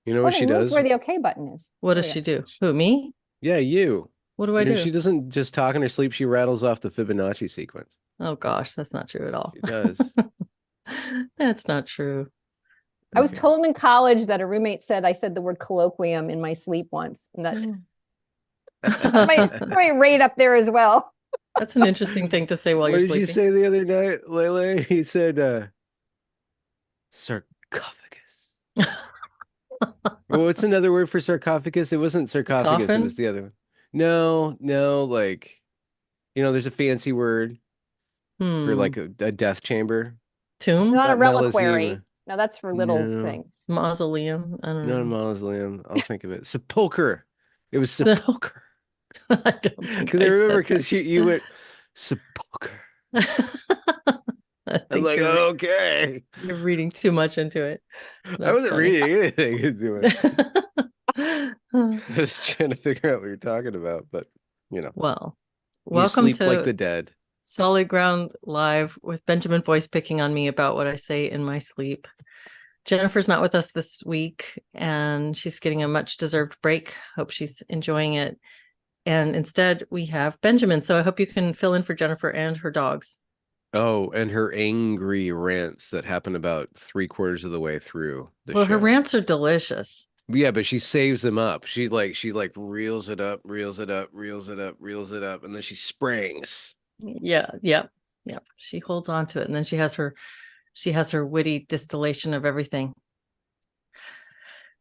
You know Oh, what I she moved does? where the okay button is. What There does we go. she do? Who, me? Yeah, you. What do I You know, do? she doesn't just talk in her sleep, she rattles off the Fibonacci sequence. Oh gosh, that's not true at all. She does. That's not true. I was Okay. told in college that a roommate said I said the word colloquium in my sleep once, and that's that might rate up there as well. That's an interesting thing to say while What you're did you sleeping. say the other night, Lele? He said sarcophagus. Well, what's another word for sarcophagus? It wasn't A sarcophagus, it was coffin? the other one. No, no, like there's a fancy word for Hmm. like a death chamber. Tomb? Not a Not reliquary. melasma. No, that's for little No, things. Mausoleum? I don't not a know. mausoleum. I'll think of it. Sepulcher. It was So sepulcher. I don't think Because I I remember said because that. you went sepulcher. I I'm think like, okay. you're reading too much into it. I That's wasn't funny. reading anything into it. I was trying to figure out what you're talking about, but you know, Well, you welcome sleep like to the dead. Solid Ground Live with Benjamin Boyce picking on me about what I say in my sleep. Jennifer's not with us this week, and she's getting a much deserved break. Hope she's enjoying it. And instead, we have Benjamin. So I hope you can fill in for Jennifer and her dogs. Oh, and her angry rants that happen about three-quarters of the way through the Well, her show. rants are delicious. Yeah, but she saves them up. She reels it up, reels it up, reels it up, reels it up, and then she springs. Yeah, yeah, yeah. She holds on to it, and then she has her witty distillation of everything.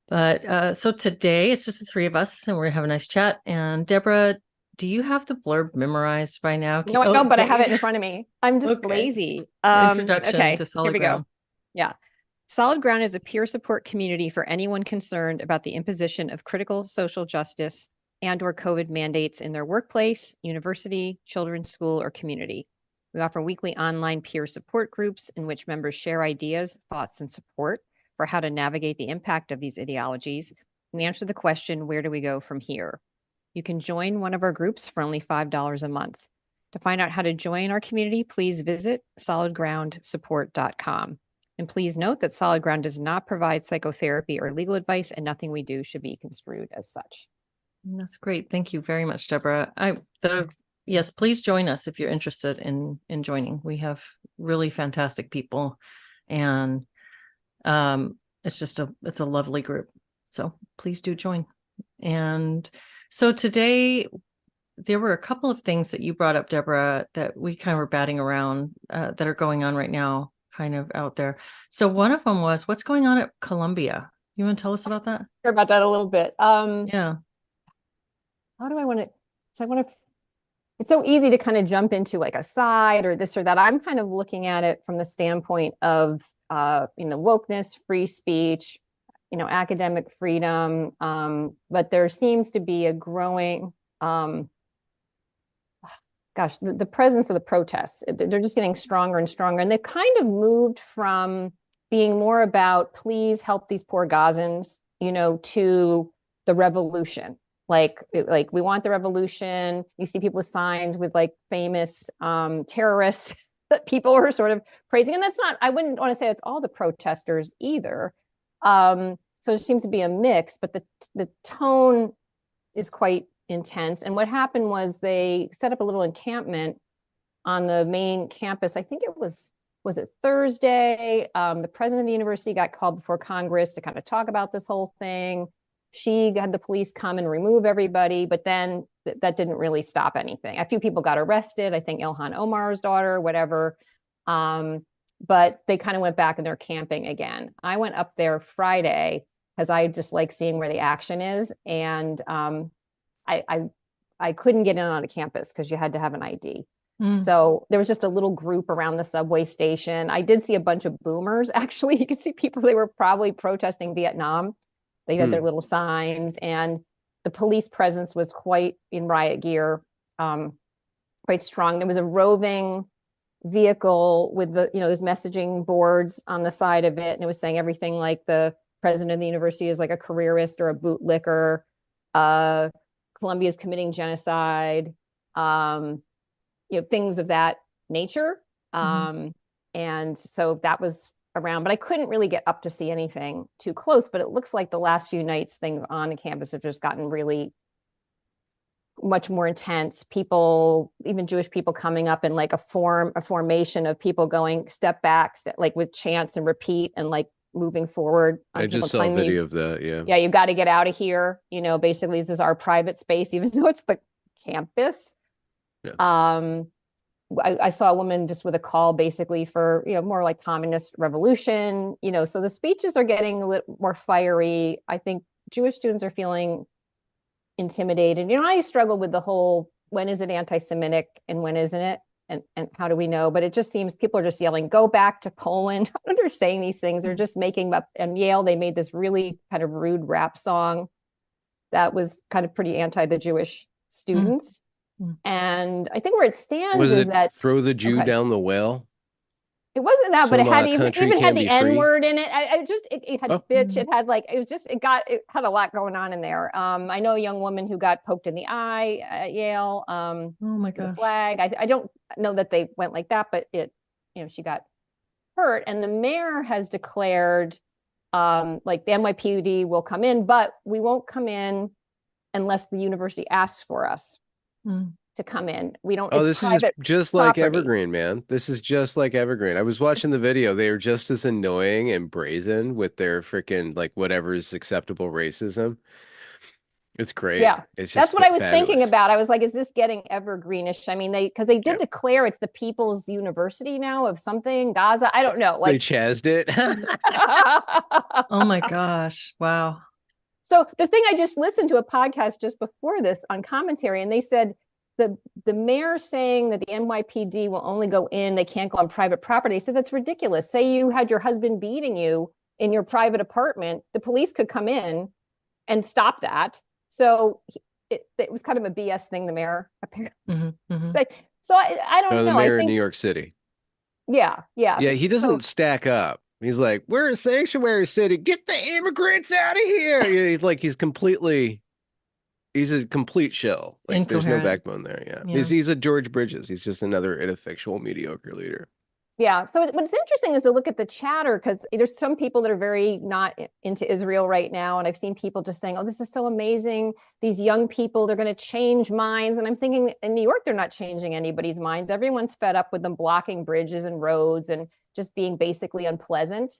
But so today it's just the three of us, and we're gonna have a nice chat. And Deborah, do you have the blurb memorized by now? No, I Oh, don't, but I don't have it you? in front of me. I'm just Okay. lazy. Introduction Okay, to here Solid we go. Ground. Yeah. Solid Ground is a peer support community for anyone concerned about the imposition of critical social justice and/or COVID mandates in their workplace, university, children's school, or community. We offer weekly online peer support groups in which members share ideas, thoughts, and support for how to navigate the impact of these ideologies and answer the question, where do we go from here? You can join one of our groups for only $5 a month. To find out how to join our community, please visit solidgroundsupport.com. And please note that Solid Ground does not provide psychotherapy or legal advice, and nothing we do should be construed as such. That's great. Thank you very much, Deborah. Yes, please join us if you're interested in joining. We have really fantastic people, and it's a lovely group. So please do join. And so today there were a couple of things that you brought up, Deborah, that we kind of were batting around that are going on right now, kind of out there. So one of them was what's going on at Columbia. You want to tell us about that? Hear about that a little bit. Yeah. How do I want to? So I want to. It's so easy to kind of jump into like a side or this or that. I'm kind of looking at it from the standpoint of, wokeness, free speech, academic freedom. But there seems to be a growing, the presence of the protests. They're just getting stronger and stronger. And they've kind of moved from being more about, please help these poor Gazans, to the revolution. Like we want the revolution. You see people with signs with like famous terrorists that people are sort of praising. And that's not, I wouldn't want to say it's all the protesters either. So it seems to be a mix, but the tone is quite intense. And what happened was they set up a little encampment on the main campus. I think was it Thursday? The president of the university got called before Congress to kind of talk about this whole thing. She had the police come and remove everybody, but then that didn't really stop anything. A few people got arrested. I think Ilhan Omar's daughter, whatever. But they kind of went back and they're camping again. I went up there Friday because I just like seeing where the action is, and I, I I couldn't get in on a campus because you had to have an ID. Mm. So there was just a little group around the subway station. I did see a bunch of boomers. Actually, you could see people, they were probably protesting Vietnam. They had their Hmm. little signs, and the police presence was quite in riot gear, um, quite strong. There was a roving vehicle with there's messaging boards on the side of it, and it was saying everything like the president of the university is like a careerist or a bootlicker. Uh, Columbia is committing genocide. Um, things of that nature. Mhm. And so that was around, but I couldn't really get up to see anything too close. But it looks like the last few nights things on the campus have just gotten really much more intense. People, even Jewish people, coming up in like a formation of people going step back, like with chants and repeat and like moving forward. I just saw a video of that. Yeah. Yeah, you got to get out of here. Basically, this is our private space, even though it's the campus. Yeah. I saw a woman just with a call basically for, more like communist revolution, so the speeches are getting a little more fiery. I think Jewish students are feeling intimidated. I struggle with the whole, when is it anti-Semitic and when isn't it? And how do we know? But it just seems people are just yelling, go back to Poland. They're saying these things. They're just making up. And Yale, they made this really kind of rude rap song that was kind of pretty anti the Jewish students. And I think where it stands is that throw the Jew down the well. It wasn't that, but it had even had the N word in it. It had bitch. It had it had a lot going on in there. I know a young woman who got poked in the eye at Yale. Oh my gosh. The flag. I don't know that they went like that, but she got hurt. And the mayor has declared, like the NYPD will come in, but we won't come in unless the university asks for us to come in. We don't. Oh, this is just like Evergreen, man. This is just like Evergreen. I was watching the video. They are just as annoying and brazen with their freaking like whatever is acceptable racism. It's great. Yeah, it's just that's what I was fabulous. thinking about. I was like, is this getting evergreenish? I mean, because they did declare it's the People's University now of something, Gaza. I don't know. Like they chazzed it. Oh my gosh. Wow. So the thing, I just listened to a podcast just before this on commentary, and they said the mayor saying that the NYPD will only go in, they can't go on private property. He said that's ridiculous. Say you had your husband beating you in your private apartment, the police could come in and stop that. So it was kind of a BS thing the mayor apparently said. So I don't know. The mayor in New York City. Yeah. He doesn't stack up. He's like, we're a sanctuary city. Get the immigrants out of here. He's a complete shell. Like, there's no backbone there. Yeah. He's a George Bridges. He's just another ineffectual, mediocre leader. Yeah. So what's interesting is to look at the chatter, because there's some people that are very not into Israel right now. And I've seen people just saying, oh, this is so amazing. These young people, they're going to change minds. And I'm thinking in New York, they're not changing anybody's minds. Everyone's fed up with them blocking bridges and roads and just being basically unpleasant.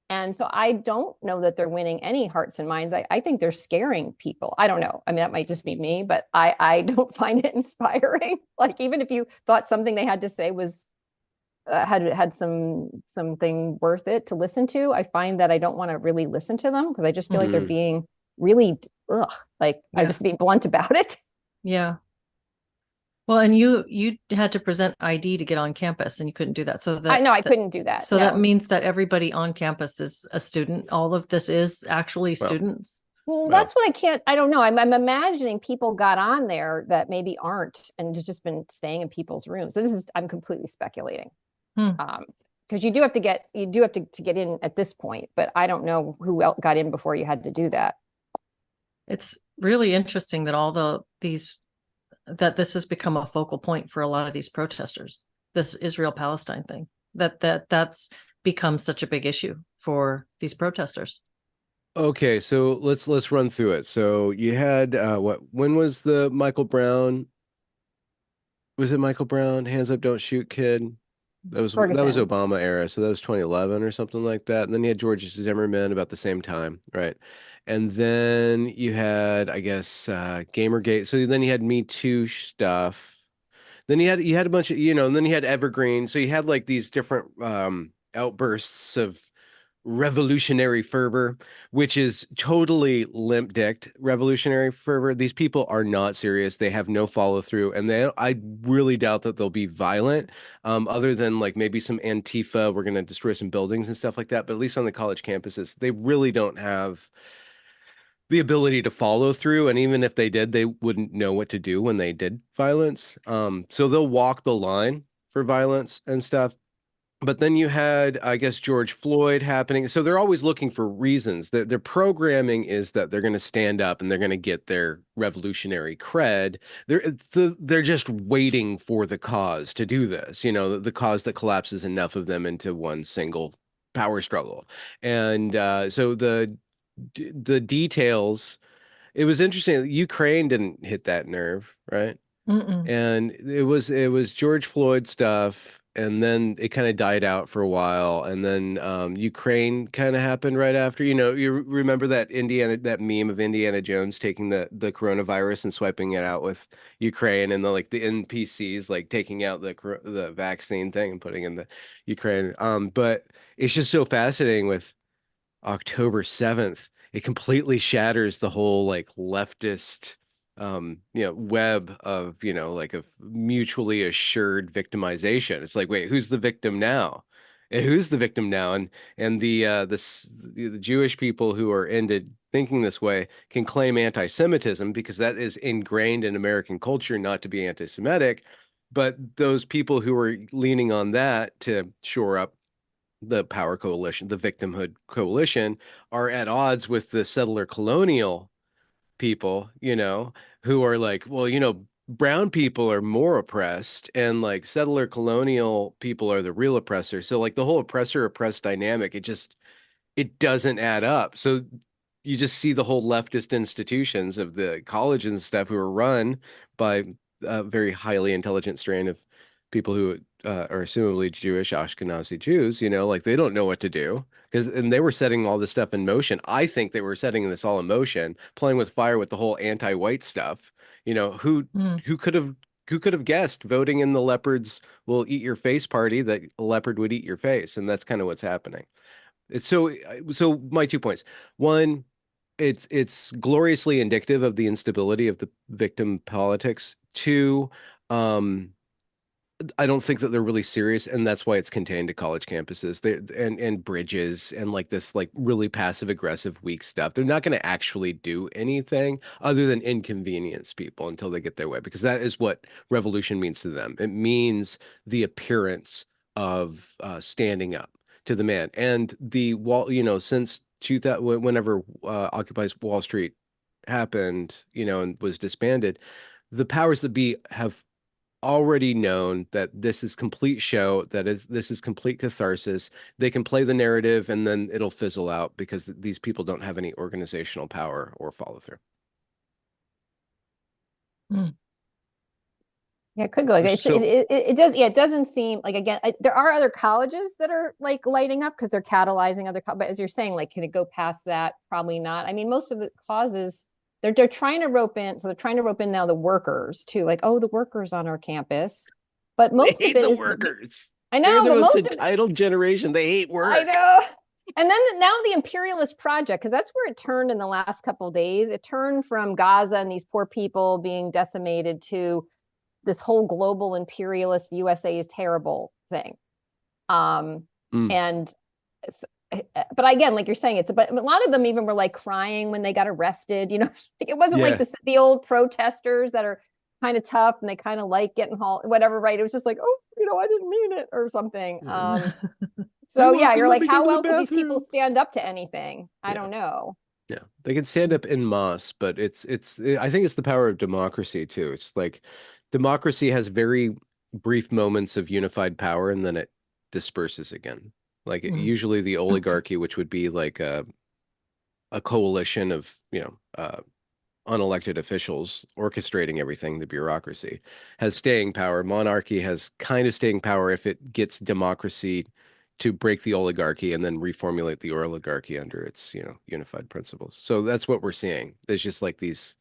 And so I don't know that they're winning any hearts and minds. I think they're scaring people. I don't know. I mean, that might just be me, but I don't find it inspiring. Like, even if you thought something they had to say was had something worth it to listen to, I find that I don't want to really listen to them, because I just feel like they're being really I'm just being blunt about it. Yeah. Well, and you had to present ID to get on campus, and you couldn't do that. So that I couldn't do that. So that means that everybody on campus is a student. All of this is actually students. Well, that's what I don't know. I'm imagining people got on there that maybe aren't, and just been staying in people's rooms. So I'm completely speculating. Because you do have to get in at this point, but I don't know who else got in before you had to do that. It's really interesting that this has become a focal point for a lot of these protesters. This Israel-Palestine thing, that's become such a big issue for these protesters. Okay, so let's run through it. So you had when was the Michael Brown? Was it Michael Brown? Hands up, don't shoot, kid. That was Obama era, so that was 2011 or something like that. And then you had George Zimmerman about the same time, right? And then you had, I guess, Gamergate. So then you had Me Too stuff. Then you had a bunch of, and then you had Evergreen. So you had like these different outbursts of revolutionary fervor, which is totally limp-dicked revolutionary fervor. These people are not serious. They have no follow-through, and I really doubt that they'll be violent, other than like maybe some Antifa, we're going to destroy some buildings and stuff like that. But at least on the college campuses, they really don't have the ability to follow through. And even if they did, they wouldn't know what to do when they did violence. So they'll walk the line for violence and stuff. But then you had, I guess, George Floyd happening. So they're always looking for reasons. Their programming is that they're going to stand up and they're going to get their revolutionary cred. They're just waiting for the cause to do this, the cause that collapses enough of them into one single power struggle. And so the details, it was interesting. Ukraine didn't hit that nerve, right? Mm-mm. And it was George Floyd stuff, and then it kind of died out for a while, and then Ukraine kind of happened right after. You remember that meme of Indiana Jones taking the coronavirus and swiping it out with Ukraine, and the NPCs like taking out the vaccine thing and putting in the Ukraine. But it's just so fascinating with October 7th. It completely shatters the whole like leftist web of, like of mutually assured victimization. It's like, wait, who's the victim now? And who's the victim now? And the Jewish people who are ended thinking this way can claim anti-Semitism because that is ingrained in American culture not to be anti-Semitic. But those people who are leaning on that to shore up the power coalition, the victimhood coalition, are at odds with the settler colonial people, who are like, well, brown people are more oppressed and like settler colonial people are the real oppressors. So like the whole oppressor oppressed dynamic, it doesn't add up. So you just see the whole leftist institutions of the college and stuff who are run by a very highly intelligent strain of people who are assumably Jewish Ashkenazi Jews, like they don't know what to do and they were setting all this stuff in motion. I think they were setting this all in motion, playing with fire with the whole anti-white stuff. Mm. Who could have guessed voting in the leopards will eat your face party that a leopard would eat your face, and that's kind of what's happening. It's so my 2 points. One, it's gloriously indicative of the instability of the victim politics. Two, um, I don't think that they're really serious, and that's why it's contained to college campuses. And bridges and like this like really passive aggressive weak stuff. They're not going to actually do anything other than inconvenience people until they get their way, because that is what revolution means to them. It means the appearance of standing up to the man. And the wall, since 2000, whenever Occupy Wall Street happened, and was disbanded, the powers that be have already known that this is complete show, this is complete catharsis. They can play the narrative and then it'll fizzle out because these people don't have any organizational power or follow through. Mm. Yeah, it could go like So it does. Yeah, it doesn't seem like, again, there are other colleges that are like lighting up because they're catalyzing other, but as you're saying, like, can it go past that? Probably not. I mean, most of the causes they're trying to rope in. So they're trying to rope in now the workers too, like, oh, the workers on our campus. But they most of hate it the is, workers. I They're know, the but most most of it, entitled generation. They hate work. I know. And then now the imperialist project, because that's where it turned in the last couple of days. It turned from Gaza and these poor people being decimated to this whole global imperialist USA is terrible thing. Mm. And but again, like you're saying, but a lot of them even were like crying when they got arrested. It wasn't like Yeah. the old protesters that are kind of tough and they kind of like getting hauled, whatever, right? It was just like, oh, I didn't mean it or something. So yeah, you're like, how well could these people stand up to anything? I don't know. Yeah, they can stand up en masse, but I think it's the power of democracy too. It's like democracy has very brief moments of unified power and then it disperses again. Like usually the oligarchy, which would be like a coalition of, unelected officials orchestrating everything, the bureaucracy, has staying power. Monarchy has kind of staying power if it gets democracy to break the oligarchy and then reformulate the oligarchy under its, unified principles. So that's what we're seeing. There's just like these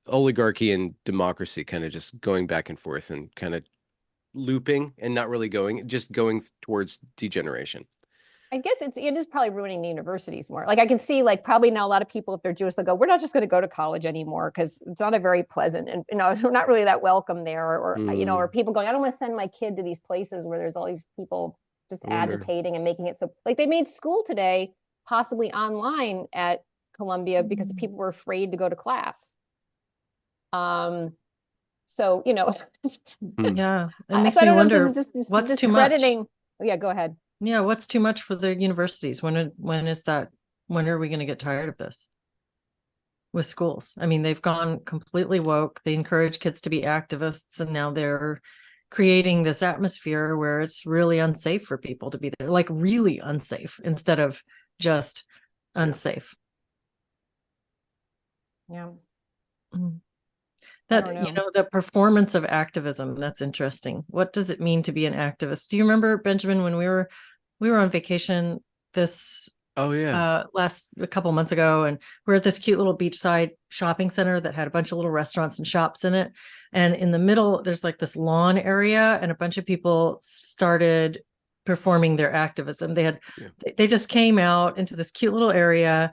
oligarchy and democracy kind of just going back and forth and kind of looping and not really just going towards degeneration. I guess it is probably ruining the universities more. Like I can see, like, probably now a lot of people, if they're Jewish, they'll go, we're not just going to go to college anymore because it's not a very pleasant, and we're not really that welcome there, or people going, I don't want to send my kid to these places where there's all these people just agitating and making it so, like, they made school today possibly online at Columbia because people were afraid to go to class. So yeah, it makes so I me don't know if wonder this is just what's discrediting. too much. Yeah, go ahead. Yeah, what's too much for the universities? When is that? When are we going to get tired of this with schools? I mean, they've gone completely woke. They encourage kids to be activists, and now they're, creating this atmosphere where it's really unsafe for people to be there, like really unsafe instead of just unsafe. Yeah. That, the performance of activism, that's interesting. What does it mean to be an activist? Do you remember, Benjamin, when we were on vacation this a couple months ago, and we're at this cute little beachside shopping center that had a bunch of little restaurants and shops in it, and in the middle there's like this lawn area, and a bunch of people started performing their activism. They just came out into this cute little area,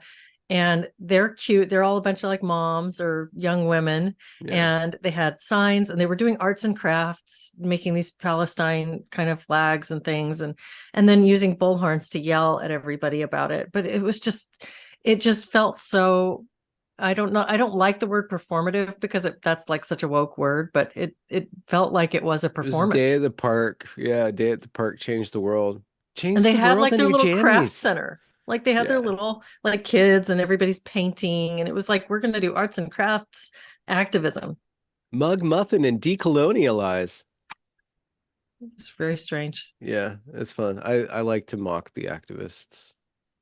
and they're cute. They're all a bunch of like moms or young women, and they had signs, and they were doing arts and crafts, making these Palestine kind of flags and things, and then using bullhorns to yell at everybody about it. But it just felt so, I don't know. I don't like the word performative because that's like such a woke word, but it felt like it was a performance. It was Day at the Park. Yeah, Day at the Park changed the world. And they had like their little craft center. Like they had their little like kids, and everybody's painting, and it was like, we're going to do arts and crafts activism. Mug muffin and decolonialize. It's very strange. Yeah, it's fun. I like to mock the activists.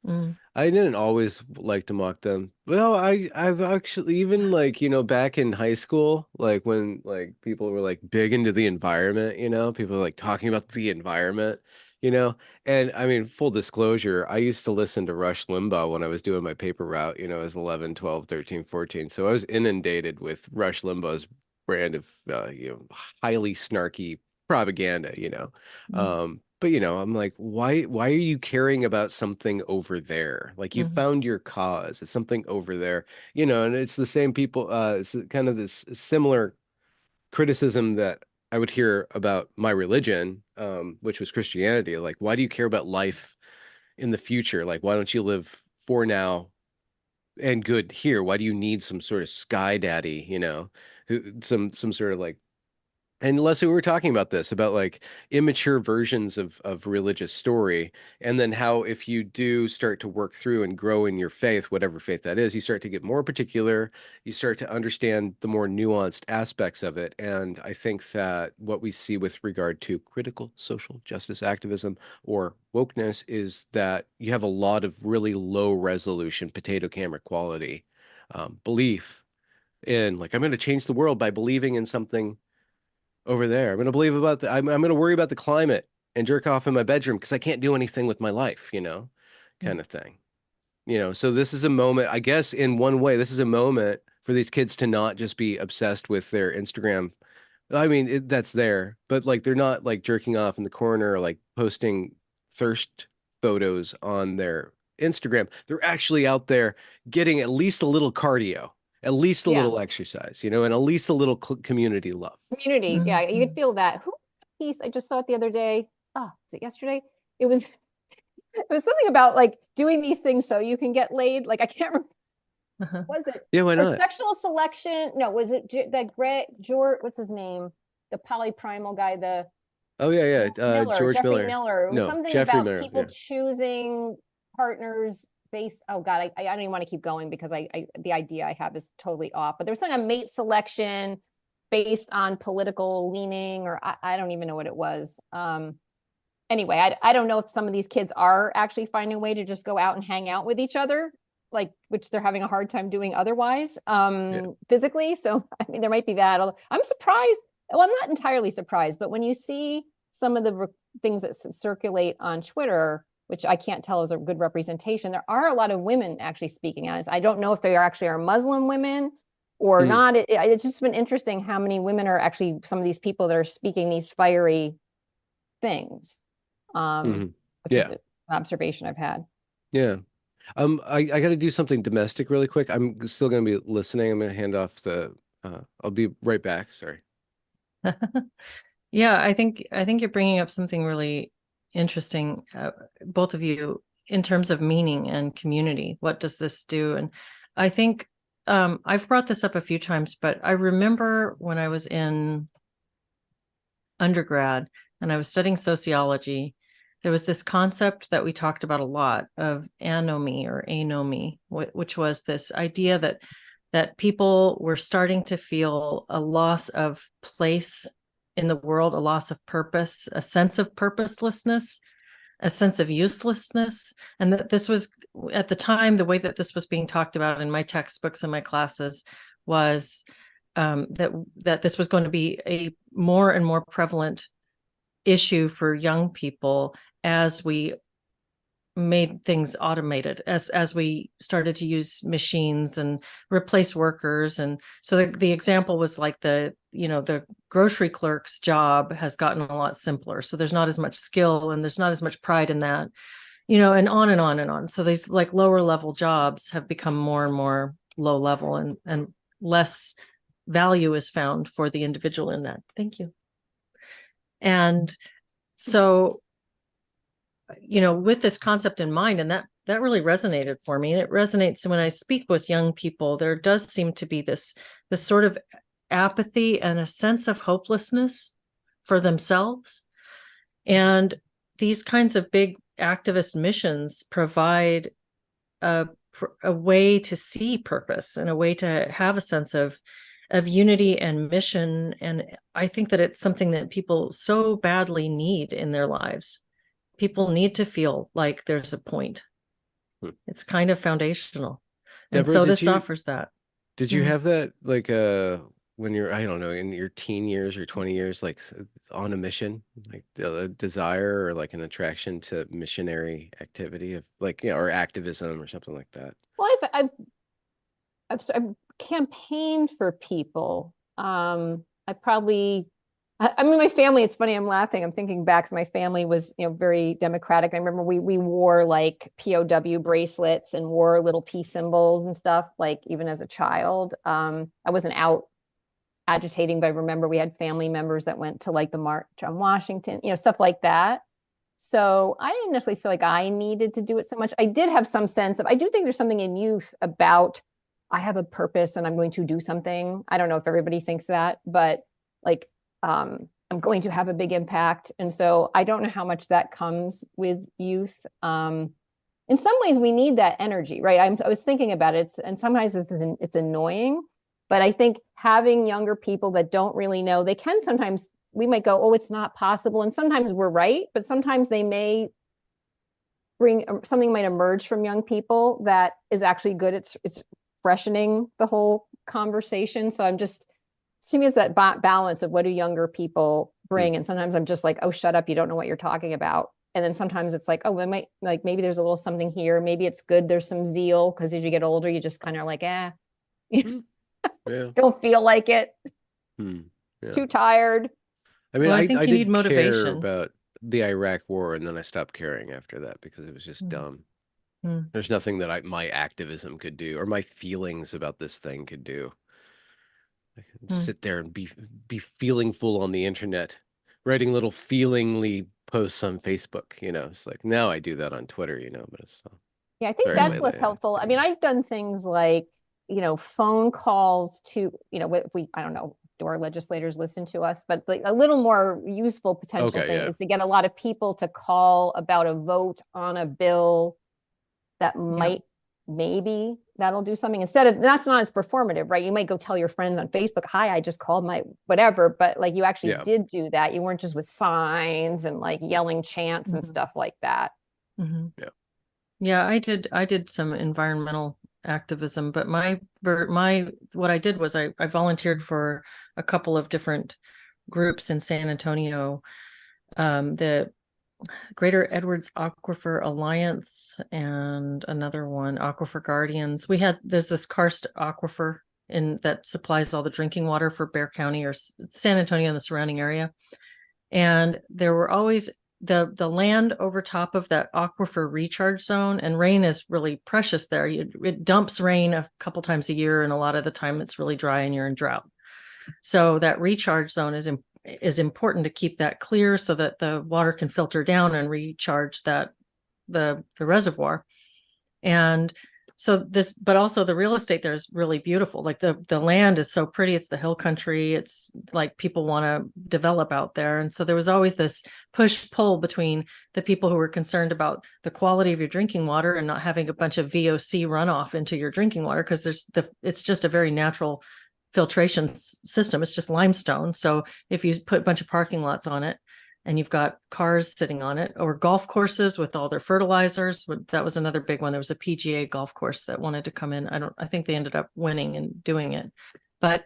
I didn't always like to mock them. Well, I've actually, even like, back in high school, like when like people were like big into the environment, people were like talking about the environment, and I mean, full disclosure, I used to listen to Rush Limbaugh when I was doing my paper route, as 11, 12, 13, 14. So I was inundated with Rush Limbaugh's brand of, highly snarky propaganda, but I'm like, why are you caring about something over there? Like, you found your cause. It's something over there, and it's the same people, it's kind of this similar criticism that I would hear about my religion, which was Christianity. Like, why do you care about life in the future? Like, why don't you live for now and good here? Why do you need some sort of sky daddy, some sort of like, and Leslie, we were talking about this, about like immature versions of religious story, and then how if you do start to work through and grow in your faith, whatever faith that is, you start to get more particular, you start to understand the more nuanced aspects of it. And I think that what we see with regard to critical social justice activism or wokeness is that you have a lot of really low resolution potato camera quality belief in, like, I'm going to change the world by believing in something over there. I'm going to believe about I'm going to worry about the climate and jerk off in my bedroom because I can't do anything with my life, kind of thing. So this is a moment, I guess, in one way, this is a moment for these kids to not just be obsessed with their Instagram. I mean, that's there, but like, they're not like jerking off in the corner or like posting thirst photos on their Instagram. They're actually out there getting at least a little cardio, at least a little exercise, and at least a little community love. Community. Yeah, you could feel that. Who piece I just saw it the other day. Oh, was it yesterday? It was something about like doing these things so you can get laid. Like, I can't remember. Was it? Yeah, why not? Or sexual selection? No, was it that George, what's his name? The polyprimal guy, George Jeffrey Miller. Miller. It was something Jeffrey about Miller, people choosing partners based. Oh God, I don't even want to keep going because the idea I have is totally off. But there was something on mate selection based on political leaning, or I don't even know what it was. Anyway, I don't know if some of these kids are actually finding a way to just go out and hang out with each other, like, which they're having a hard time doing otherwise, physically. So, I mean, there might be that. I'm surprised. Well, I'm not entirely surprised, but when you see some of the things that circulate on Twitter, which I can't tell is a good representation, there are a lot of women actually speaking on it. I don't know if they actually are Muslim women or not. It's just been interesting how many women are actually some of these people that are speaking these fiery things. It's just an observation I've had. Yeah. I got to do something domestic really quick. I'm still going to be listening. I'm going to hand off I'll be right back. Sorry. Yeah, I think you're bringing up something really interesting, both of you, in terms of meaning and community. What does this do? And I think I've brought this up a few times, but I remember when I was in undergrad and I was studying sociology, there was this concept that we talked about a lot of anomy or anomy, which was this idea that people were starting to feel a loss of place in the world, a loss of purpose, a sense of purposelessness, a sense of uselessness. And that this was, at the time, the way that this was being talked about in my textbooks and my classes was that this was going to be a more and more prevalent issue for young people as we made things automated, as we started to use machines and replace workers. And so the example was like the grocery clerk's job has gotten a lot simpler, so there's not as much skill and there's not as much pride in that, and on and on and on. So these like lower level jobs have become more and more low level, and less value is found for the individual in that. Thank you. And so, with this concept in mind, and that really resonated for me, and it resonates when I speak with young people, there does seem to be this sort of apathy and a sense of hopelessness for themselves. And these kinds of big activist missions provide a way to see purpose and a way to have a sense of unity and mission. And I think that it's something that people so badly need in their lives. People need to feel like there's a point. It's kind of foundational. Deborah, and so this offers that. Did you have that like when you're, I don't know, in your teen years or 20 years, like on a mission, like a desire or like an attraction to missionary activity of like, or activism or something like that? Well, I've campaigned for people. I mean, my family, it's funny, I'm laughing. I'm thinking back. So my family was, very democratic. I remember we wore like POW bracelets and wore little peace symbols and stuff, like even as a child. I wasn't out agitating, but I remember we had family members that went to like the March on Washington, stuff like that. So I didn't necessarily feel like I needed to do it so much. I did have some sense of, I do think there's something in youth about, I have a purpose and I'm going to do something. I don't know if everybody thinks that, but like, I'm going to have a big impact. And so I don't know how much that comes with youth. In some ways we need that energy, right? I was thinking about it, and sometimes it's annoying, but I think having younger people that don't really know, they can sometimes, we might go, oh, it's not possible. And sometimes we're right, but sometimes they may bring, something might emerge from young people that is actually good. It's freshening the whole conversation. So I'm just, to me, it's that balance of what do younger people bring. And sometimes I'm just like, oh, shut up, you don't know what you're talking about. And then sometimes it's like, oh, we might, like, maybe there's a little something here. Maybe it's good. There's some zeal, because as you get older, you just kind of like, don't feel like it. Too tired. I mean, well, I think I you need did motivation care about the Iraq war, and then I stopped caring after that because it was just dumb. There's nothing that my activism could do or my feelings about this thing could do. I can sit there and be feelingful on the internet, writing little feelingly posts on Facebook. It's like now I do that on Twitter. But it's I think that's less helpful. I mean, I've done things like phone calls to if we, I don't know, do our legislators listen to us, but like a little more useful potential thing is to get a lot of people to call about a vote on a bill that might, maybe that'll do something, instead of, that's not as performative, right? You might go tell your friends on Facebook, hi, I just called my whatever, but like you actually did do that. You weren't just with signs and like yelling chants and stuff like that. Yeah, I did some environmental activism, but what I did was I volunteered for a couple of different groups in San Antonio, the Greater Edwards Aquifer Alliance and another one, Aquifer Guardians. There's this karst aquifer that supplies all the drinking water for Bexar County or San Antonio and the surrounding area. And there were always the land over top of that aquifer recharge zone, and rain is really precious there. It dumps rain a couple times a year, and a lot of the time it's really dry and you're in drought. So that recharge zone is important to keep that clear so that the water can filter down and recharge the reservoir. And so but also the real estate there is really beautiful. Like the land is so pretty. It's the hill country. It's like people want to develop out there. And so there was always this push pull between the people who were concerned about the quality of your drinking water and not having a bunch of VOC runoff into your drinking water, because it's just a very natural filtration system. It's just limestone. So if you put a bunch of parking lots on it and you've got cars sitting on it, or golf courses with all their fertilizers, that was another big one. There was a PGA golf course that wanted to come in. I think they ended up winning and doing it. But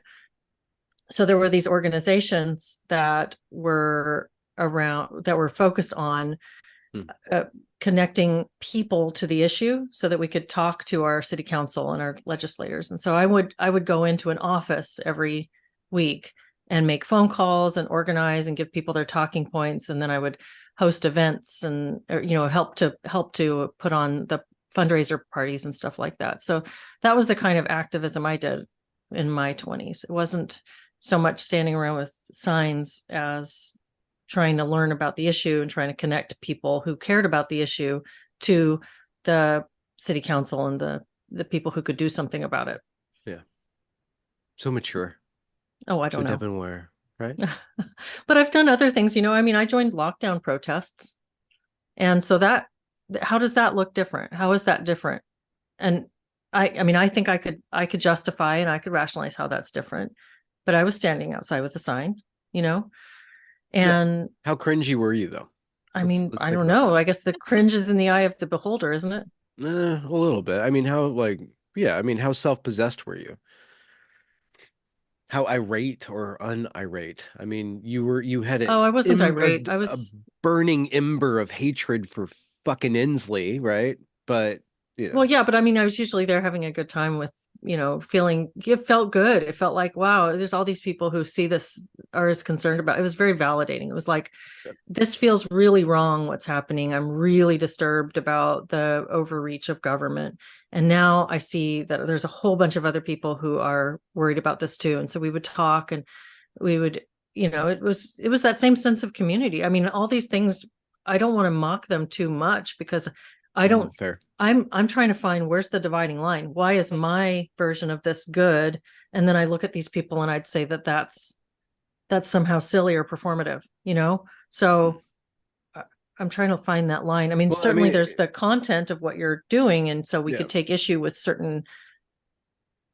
so there were these organizations that were around, that were focused on connecting people to the issue so that we could talk to our city council and our legislators. And so I would go into an office every week and make phone calls and organize and give people their talking points. And then I would host events and, help to put on the fundraiser parties and stuff like that. So that was the kind of activism I did in my 20s. It wasn't so much standing around with signs as trying to learn about the issue and trying to connect people who cared about the issue to the city council and the people who could do something about it. Yeah. So mature. Oh, I don't know. Devin Ware, right? But I've done other things, I joined lockdown protests. And so how does that look different? How is that different? And I think I could justify and I could rationalize how that's different, but I was standing outside with a sign, and how cringy were you though? I don't know. I guess the cringe is in the eye of the beholder, isn't it? A little bit. How self-possessed were you? How irate or unirate? You had Oh, I wasn't irate. I was a burning ember of hatred for fucking Inslee, right? But well, yeah, but I was usually there having a good time with, it felt good. It felt like, wow, there's all these people who see this, are as concerned about it. Was very validating. It was like, this feels really wrong, what's happening. I'm really disturbed about the overreach of government. And now I see that there's a whole bunch of other people who are worried about this too. And so we would talk and we would, it was that same sense of community. All these things, I don't want to mock them too much because I don't, fair. I'm trying to find where's the dividing line. Why is my version of this good? And then I look at these people and I'd say that's somehow silly or performative, So I'm trying to find that line. Certainly there's the content of what you're doing. And so we could take issue with certain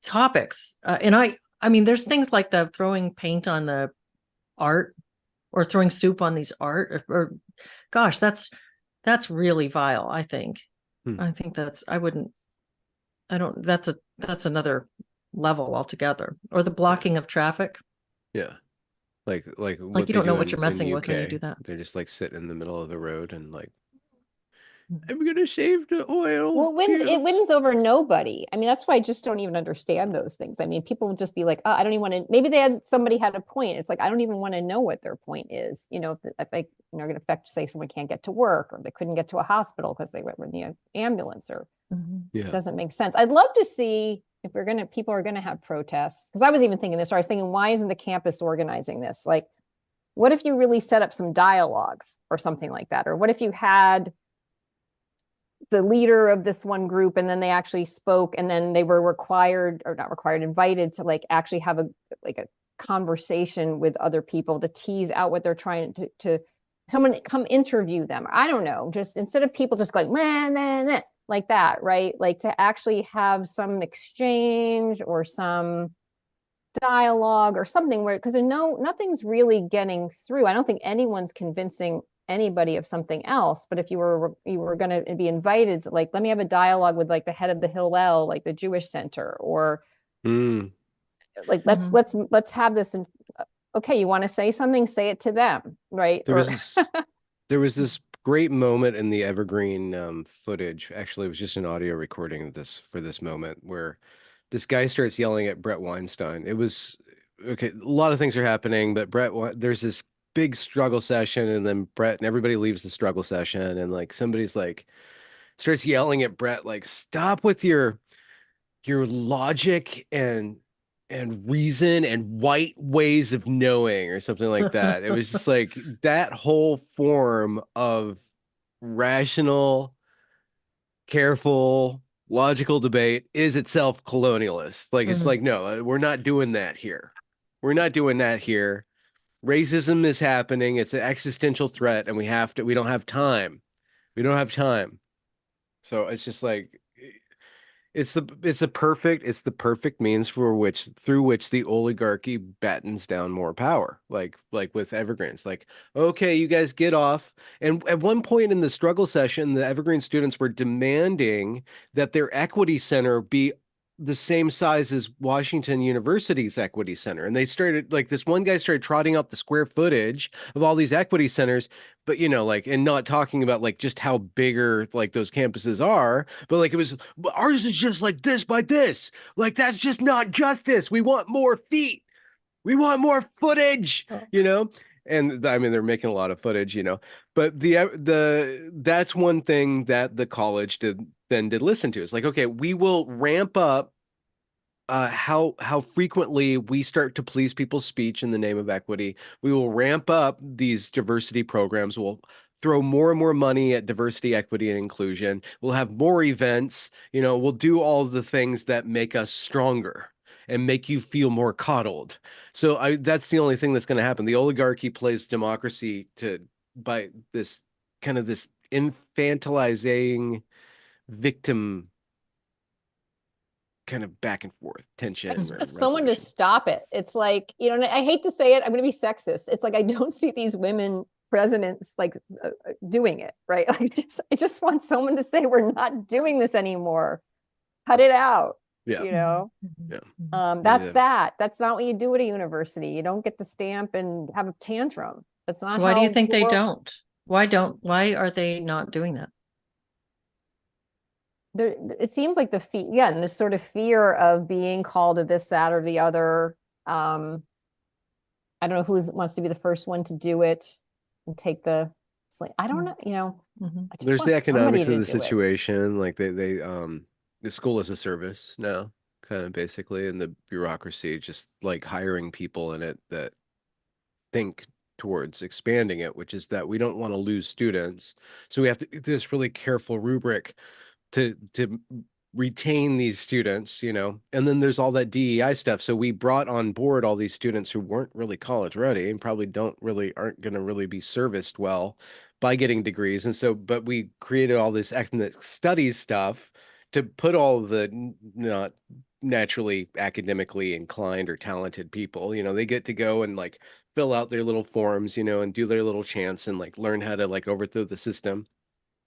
topics. And there's things like the throwing paint on the art or throwing soup on these art or gosh, that's really vile. I think that's another level altogether. Or the blocking of traffic. Yeah. Like you don't know what you're messing with when you do that. They just sit in the middle of the road and I'm gonna save the oil. Well, it wins over nobody. That's why I just don't even understand those things. People would just be like, oh, I don't even want to. Maybe somebody had a point. It's like I don't even want to know what their point is. If they are going to affect, say, someone can't get to work or they couldn't get to a hospital because they were in the ambulance or it doesn't make sense. I'd love to see if people are gonna have protests, because I was even thinking this. Or I was thinking, why isn't the campus organizing this? Like, what if you really set up some dialogues or something like that? Or what if you had the leader of this one group and then they actually spoke and then they were invited to actually have a conversation with other people to tease out what they're trying to someone come interview them. I don't know, just instead of people just going nah, nah, nah, like that, right? To actually have some exchange or some dialogue or something where, because nothing's really getting through. I don't think anyone's convincing anybody of something else. But if you were going to be invited to let me have a dialogue with the head of the Hillel, the Jewish Center, or let's have this. Okay, you want to say something, say it to them, right? There was this great moment in the Evergreen footage. Actually, it was just an audio recording of this moment where this guy starts yelling at Brett Weinstein. It was okay. A lot of things are happening, but there's this big struggle session, and then Brett and everybody leaves the struggle session, and somebody's starts yelling at Brett, stop with your logic and reason and white ways of knowing or something like that. It was just that whole form of rational, careful, logical debate is itself colonialist. It's no, we're not doing that here. We're not doing that here. Racism is happening. It's an existential threat, and we don't have time. We don't have time. So it's just It's the perfect means through which the oligarchy battens down more power, like with Evergreens. Like, okay, you guys get off. And at one point in the struggle session, the Evergreen students were demanding that their equity center be the same size as Washington University's equity center. And they started, like, this one guy started trotting out the square footage of all these equity centers, but like, and not talking about like just how bigger like those campuses are, but like it was, ours is just like this by this. Like, that's just not justice. We want more feet. We want more footage, Oh. And I mean, they're making a lot of footage, but that's one thing that the college did listen to. It's like, okay, we will ramp up how frequently we start to police people's speech in the name of equity. We will ramp up these diversity programs. We'll throw more and more money at diversity, equity, and inclusion. We'll have more events. We'll do all the things that make us stronger and make you feel more coddled. So that's the only thing that's going to happen. The oligarchy plays democracy by this kind of this infantilizing victim kind of back and forth tension and Someone to resolution. stop it. It's like, and I hate to say it, I'm going to be sexist. It's like I don't see these women presidents like doing it, right? Like, I just want someone to say we're not doing this anymore. Cut it out. Yeah. Mm-hmm. Yeah. That's not what you do at a university. You don't get to stamp and have a tantrum. That's not Why how do you think the they world- don't? Why are they not doing that? There, it seems like again, this sort of fear of being called to this, that, or the other. I don't know who wants to be the first one to do it and take the slate. I don't know, I just There's want the somebody economics to of the do it. situation. Like the school is a service now, kind of basically, and the bureaucracy just like hiring people in it that think towards expanding it, which is that we don't want to lose students. So we have to do this really careful rubric to retain these students, and then there's all that DEI stuff. So we brought on board all these students who weren't really college ready and probably aren't going to really be serviced well by getting degrees. And so, but we created all this ethnic studies stuff to put all the not naturally academically inclined or talented people, they get to go and like fill out their little forms, and do their little chants and like learn how to like overthrow the system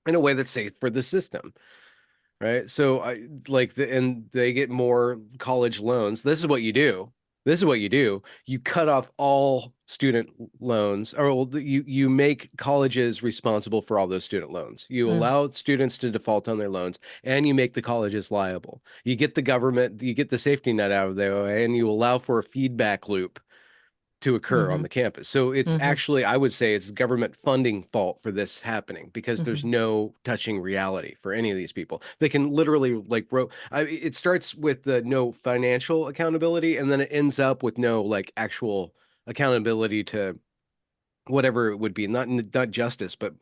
in a way that's safe for the system. Right. So and they get more college loans. This is what you do. This is what you do. You cut off all student loans, or you make colleges responsible for all those student loans. You allow students to default on their loans, and you make the colleges liable. You get the safety net out of their way, and you allow for a feedback loop to occur on the campus. So it's actually, I would say it's government funding fault for this happening because there's no touching reality for any of these people. They can literally like it starts with the no financial accountability, and then it ends up with no like actual accountability to whatever it would be, not justice, but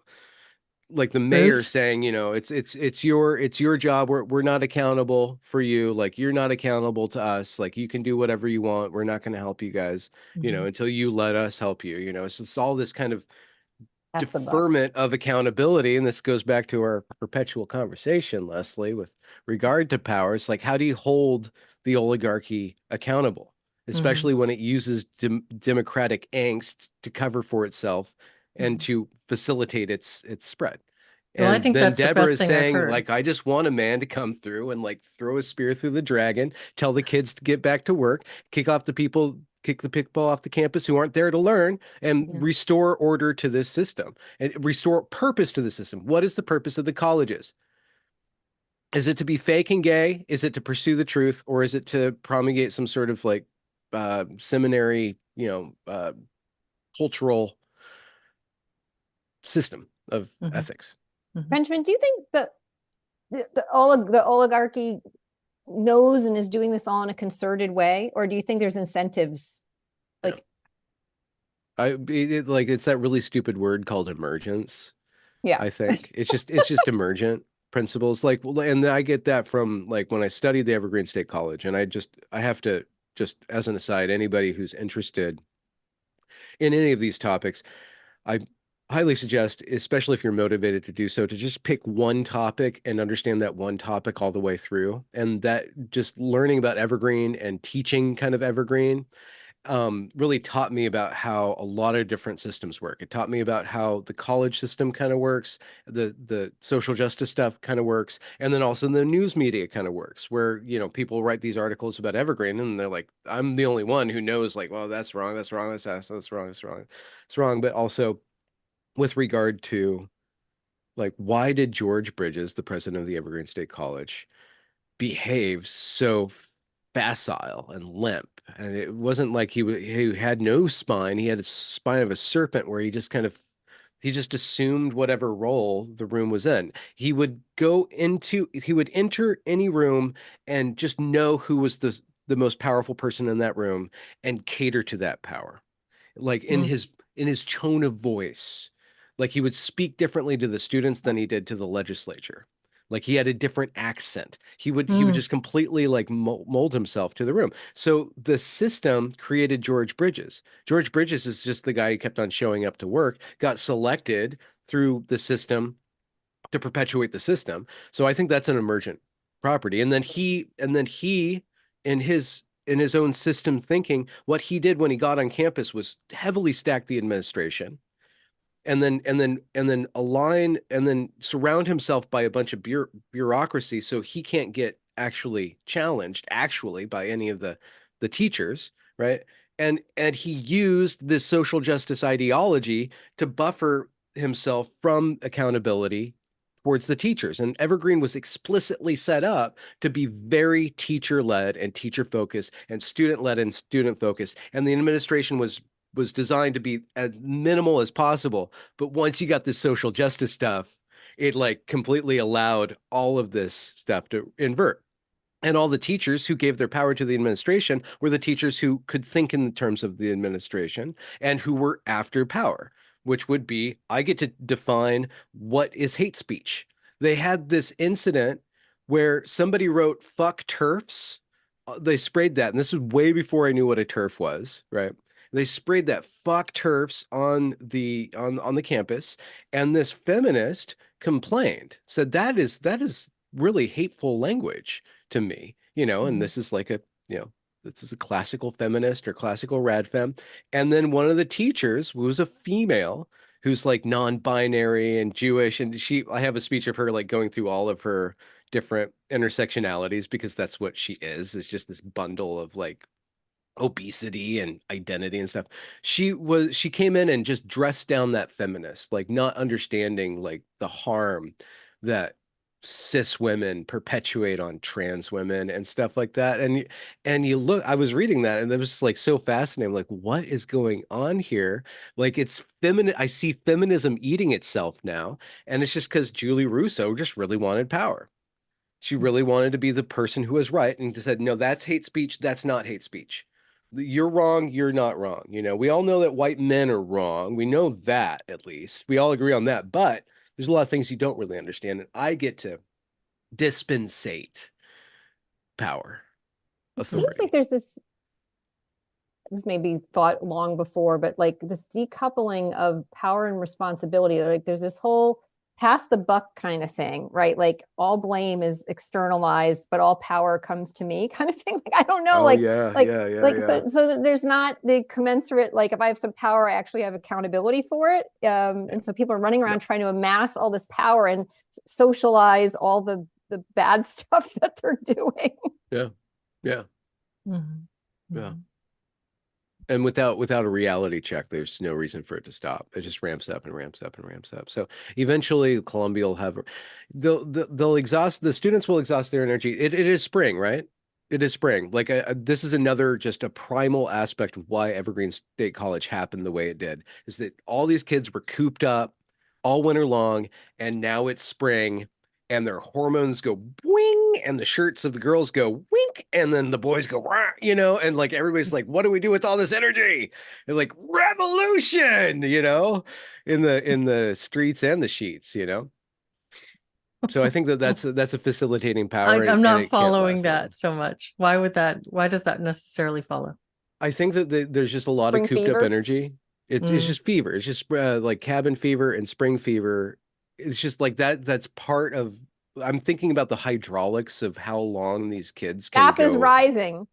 like the mayor saying, it's your job. We're not accountable for you. Like, you're not accountable to us. Like, you can do whatever you want. We're not going to help you guys, until you let us help you. It's just all this kind of That's the buck. deferment of accountability. And this goes back to our perpetual conversation, Leslie, with regard to powers. Like, how do you hold the oligarchy accountable, especially when it uses democratic angst to cover for itself and to facilitate its spread? Well, I And think then that's the Deborah best is thing I've saying, heard. like, I just want a man to come through and like throw a spear through the dragon, tell the kids to get back to work, kick the pickball off the campus who aren't there to learn, and restore order to this system and restore purpose to the system. What is the purpose of the colleges? Is it to be fake and gay? Is it to pursue the truth? Or is it to promulgate some sort of like seminary, cultural system of ethics? Benjamin, do you think that the oligarchy knows and is doing this all in a concerted way, or do you think there's incentives? Like, It's that really stupid word called emergence. yeah, I think it's just emergent principles. Like, well, and I get that from like when I studied the Evergreen State College, and I have to just as an aside, anybody who's interested in any of these topics, I highly suggest, especially if you're motivated to do so, to just pick one topic and understand that one topic all the way through. And that just learning about Evergreen and teaching kind of Evergreen really taught me about how a lot of different systems work. It taught me about how the college system kind of works, the social justice stuff kind of works, and then also the news media kind of works, where, you know, people write these articles about Evergreen and they're like, I'm the only one who knows, like, well, that's wrong, that's wrong, that's wrong, that's wrong, it's wrong. But also with regard to, like, why did George Bridges, the president of the Evergreen State College, behave so facile and limp? And it wasn't like he had no spine. He had a spine of a serpent, where he just kind of, he just assumed whatever role the room was in. He would enter any room and just know who was the most powerful person in that room and cater to that power. Like in his tone of voice, like he would speak differently to the students than he did to the legislature. Like he had a different accent. He would just completely like mold himself to the room. So the system created George Bridges. George Bridges is just the guy who kept on showing up to work, got selected through the system to perpetuate the system. So I think that's an emergent property. And then he in his own system thinking, what he did when he got on campus was heavily stack the administration, and then align and then surround himself by a bunch of bureaucracy, so he can't get actually challenged actually by any of the teachers, right? And he used this social justice ideology to buffer himself from accountability towards the teachers. And Evergreen was explicitly set up to be very teacher-led and teacher-focused and student-led and student-focused. And the administration was designed to be as minimal as possible. But once you got this social justice stuff, it like completely allowed all of this stuff to invert. And all the teachers who gave their power to the administration were the teachers who could think in the terms of the administration and who were after power, which would be, I get to define what is hate speech. They had this incident where somebody wrote "fuck turfs." They sprayed that, and this was way before I knew what a turf was, right? They sprayed that "fuck turfs" on the campus, and this feminist complained, said that is really hateful language to me, you know. And this is like a, you know, this is a classical feminist or classical rad fem. And then one of the teachers, who was a female, who's like non-binary and Jewish, and I have a speech of her like going through all of her different intersectionalities, because that's what she is just this bundle of like obesity and identity and stuff. She came in and just dressed down that feminist, like not understanding like the harm that cis women perpetuate on trans women and stuff like that. And you look, I was reading that and it was just like so fascinating. Like, what is going on here? Like, it's feminine. I see feminism eating itself now. And it's just because Julie Russo just really wanted power. She really wanted to be the person who was right and just said, no, that's hate speech. That's not hate speech. You're wrong. You're not wrong. You know, we all know that white men are wrong. We know that, at least. We all agree on that. But there's a lot of things you don't really understand. And I get to dispensate power, It seems like authority. there's this may be thought long before, but like this decoupling of power and responsibility. Like there's this whole pass the buck kind of thing, right? Like all blame is externalized, but all power comes to me kind of thing. Like I don't know, Oh, yeah, like yeah, yeah, like yeah. so there's not the commensurate, like if I have some power, I actually have accountability for it. And so people are running around No. trying to amass all this power and socialize all the bad stuff that they're doing. Yeah, yeah, Mhm. yeah. Mhm. And without a reality check, there's no reason for it to stop. It just ramps up and ramps up and ramps up. So eventually, Columbia will have, they'll exhaust, the students will exhaust their energy. It is spring, right? It is spring. Like this is another just a primal aspect of why Evergreen State College happened the way it did, is that all these kids were cooped up all winter long, and now it's spring, and their hormones go boing, and the shirts of the girls go wink, and then the boys go rah, you know, and like everybody's like, what do we do with all this energy? And like revolution, you know, in the streets and the sheets, you know. So I think that that's a facilitating power, I'm and not it can't following last long. that so much. Why does that necessarily follow? I think that there's just a lot of Spring cooped up fever. energy It's just fever. It's just like cabin fever and spring fever. It's just like that. That's part of. I'm thinking about the hydraulics of how long these kids can Sap is go. rising.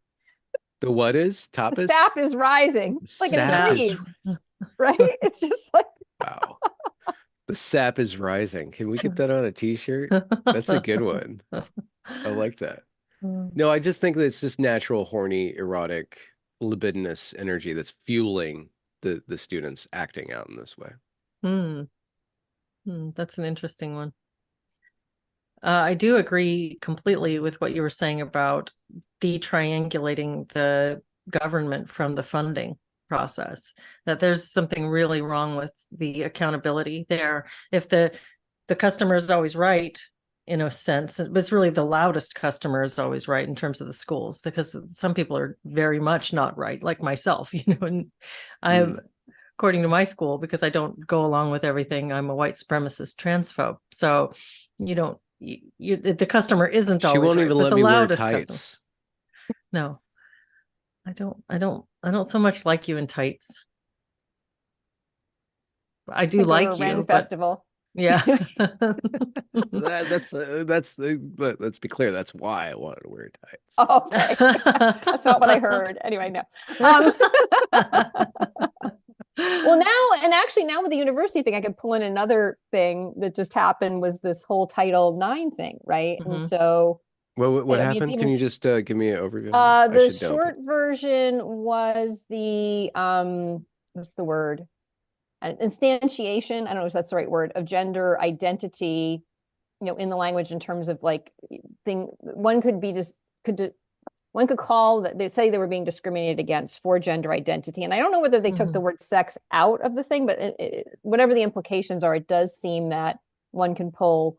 The what is The tapas? sap is rising, like in a Sap is freeze, right? It's just like, wow. The sap is rising. Can we get that on a t-shirt? That's a good one. I like that. No, I just think that it's just natural, horny, erotic, libidinous energy that's fueling the students acting out in this way. That's an interesting one. I do agree completely with what you were saying about detriangulating the government from the funding process, that there's something really wrong with the accountability there. If the customer is always right, in a sense, it's really the loudest customer is always right in terms of the schools, because some people are very much not right, like myself, and I'm according to my school, because I don't go along with everything, I'm a white supremacist transphobe. So the customer isn't always she won't right, even but let the me wear loudest tights. customer. No, I don't so much like you in tights. I do like you, Ren but Festival. yeah. Let's be clear. That's why I wanted to wear tights. Oh, okay. That's not what I heard. Anyway, no. Well, now with the university thing, I could pull in another thing that just happened, was this whole Title IX thing, right? And so what I mean, happened? Can you just give me an overview? The short version was the what's the word? Instantiation, I don't know if that's the right word, of gender identity, in the language, in terms of like one could call that, they say they were being discriminated against for gender identity. And I don't know whether they took the word sex out of the thing, but whatever the implications are, it does seem that one can pull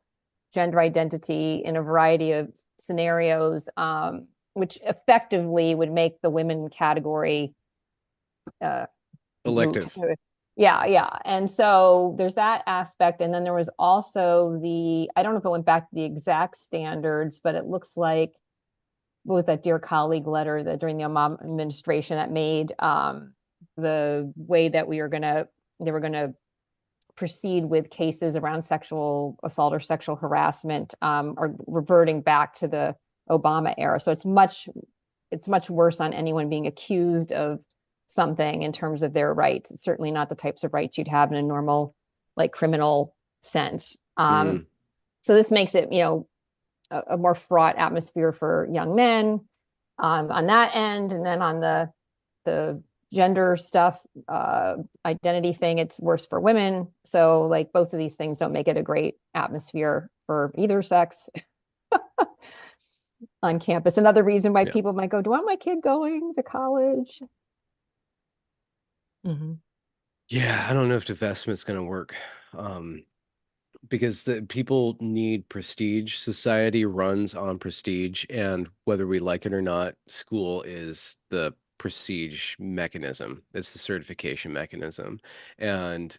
gender identity in a variety of scenarios, which effectively would make the women category elective. Yeah. And so there's that aspect. And then there was also I don't know if it went back to the exact standards, but it looks like, what was that Dear Colleague letter that during the Obama administration that made the way that they were going to proceed with cases around sexual assault or sexual harassment, are reverting back to the Obama era. So it's much worse on anyone being accused of something in terms of their rights. It's certainly not the types of rights you'd have in a normal, like, criminal sense. So this makes it, a more fraught atmosphere for young men on that end. And then on the gender stuff, identity thing, it's worse for women. So like both of these things don't make it a great atmosphere for either sex on campus. Another reason why people might go, do I want my kid going to college? Yeah, I don't know if divestment's going to work. Because the people need prestige. Society runs on prestige, and whether we like it or not, school is the prestige mechanism. It's the certification mechanism. And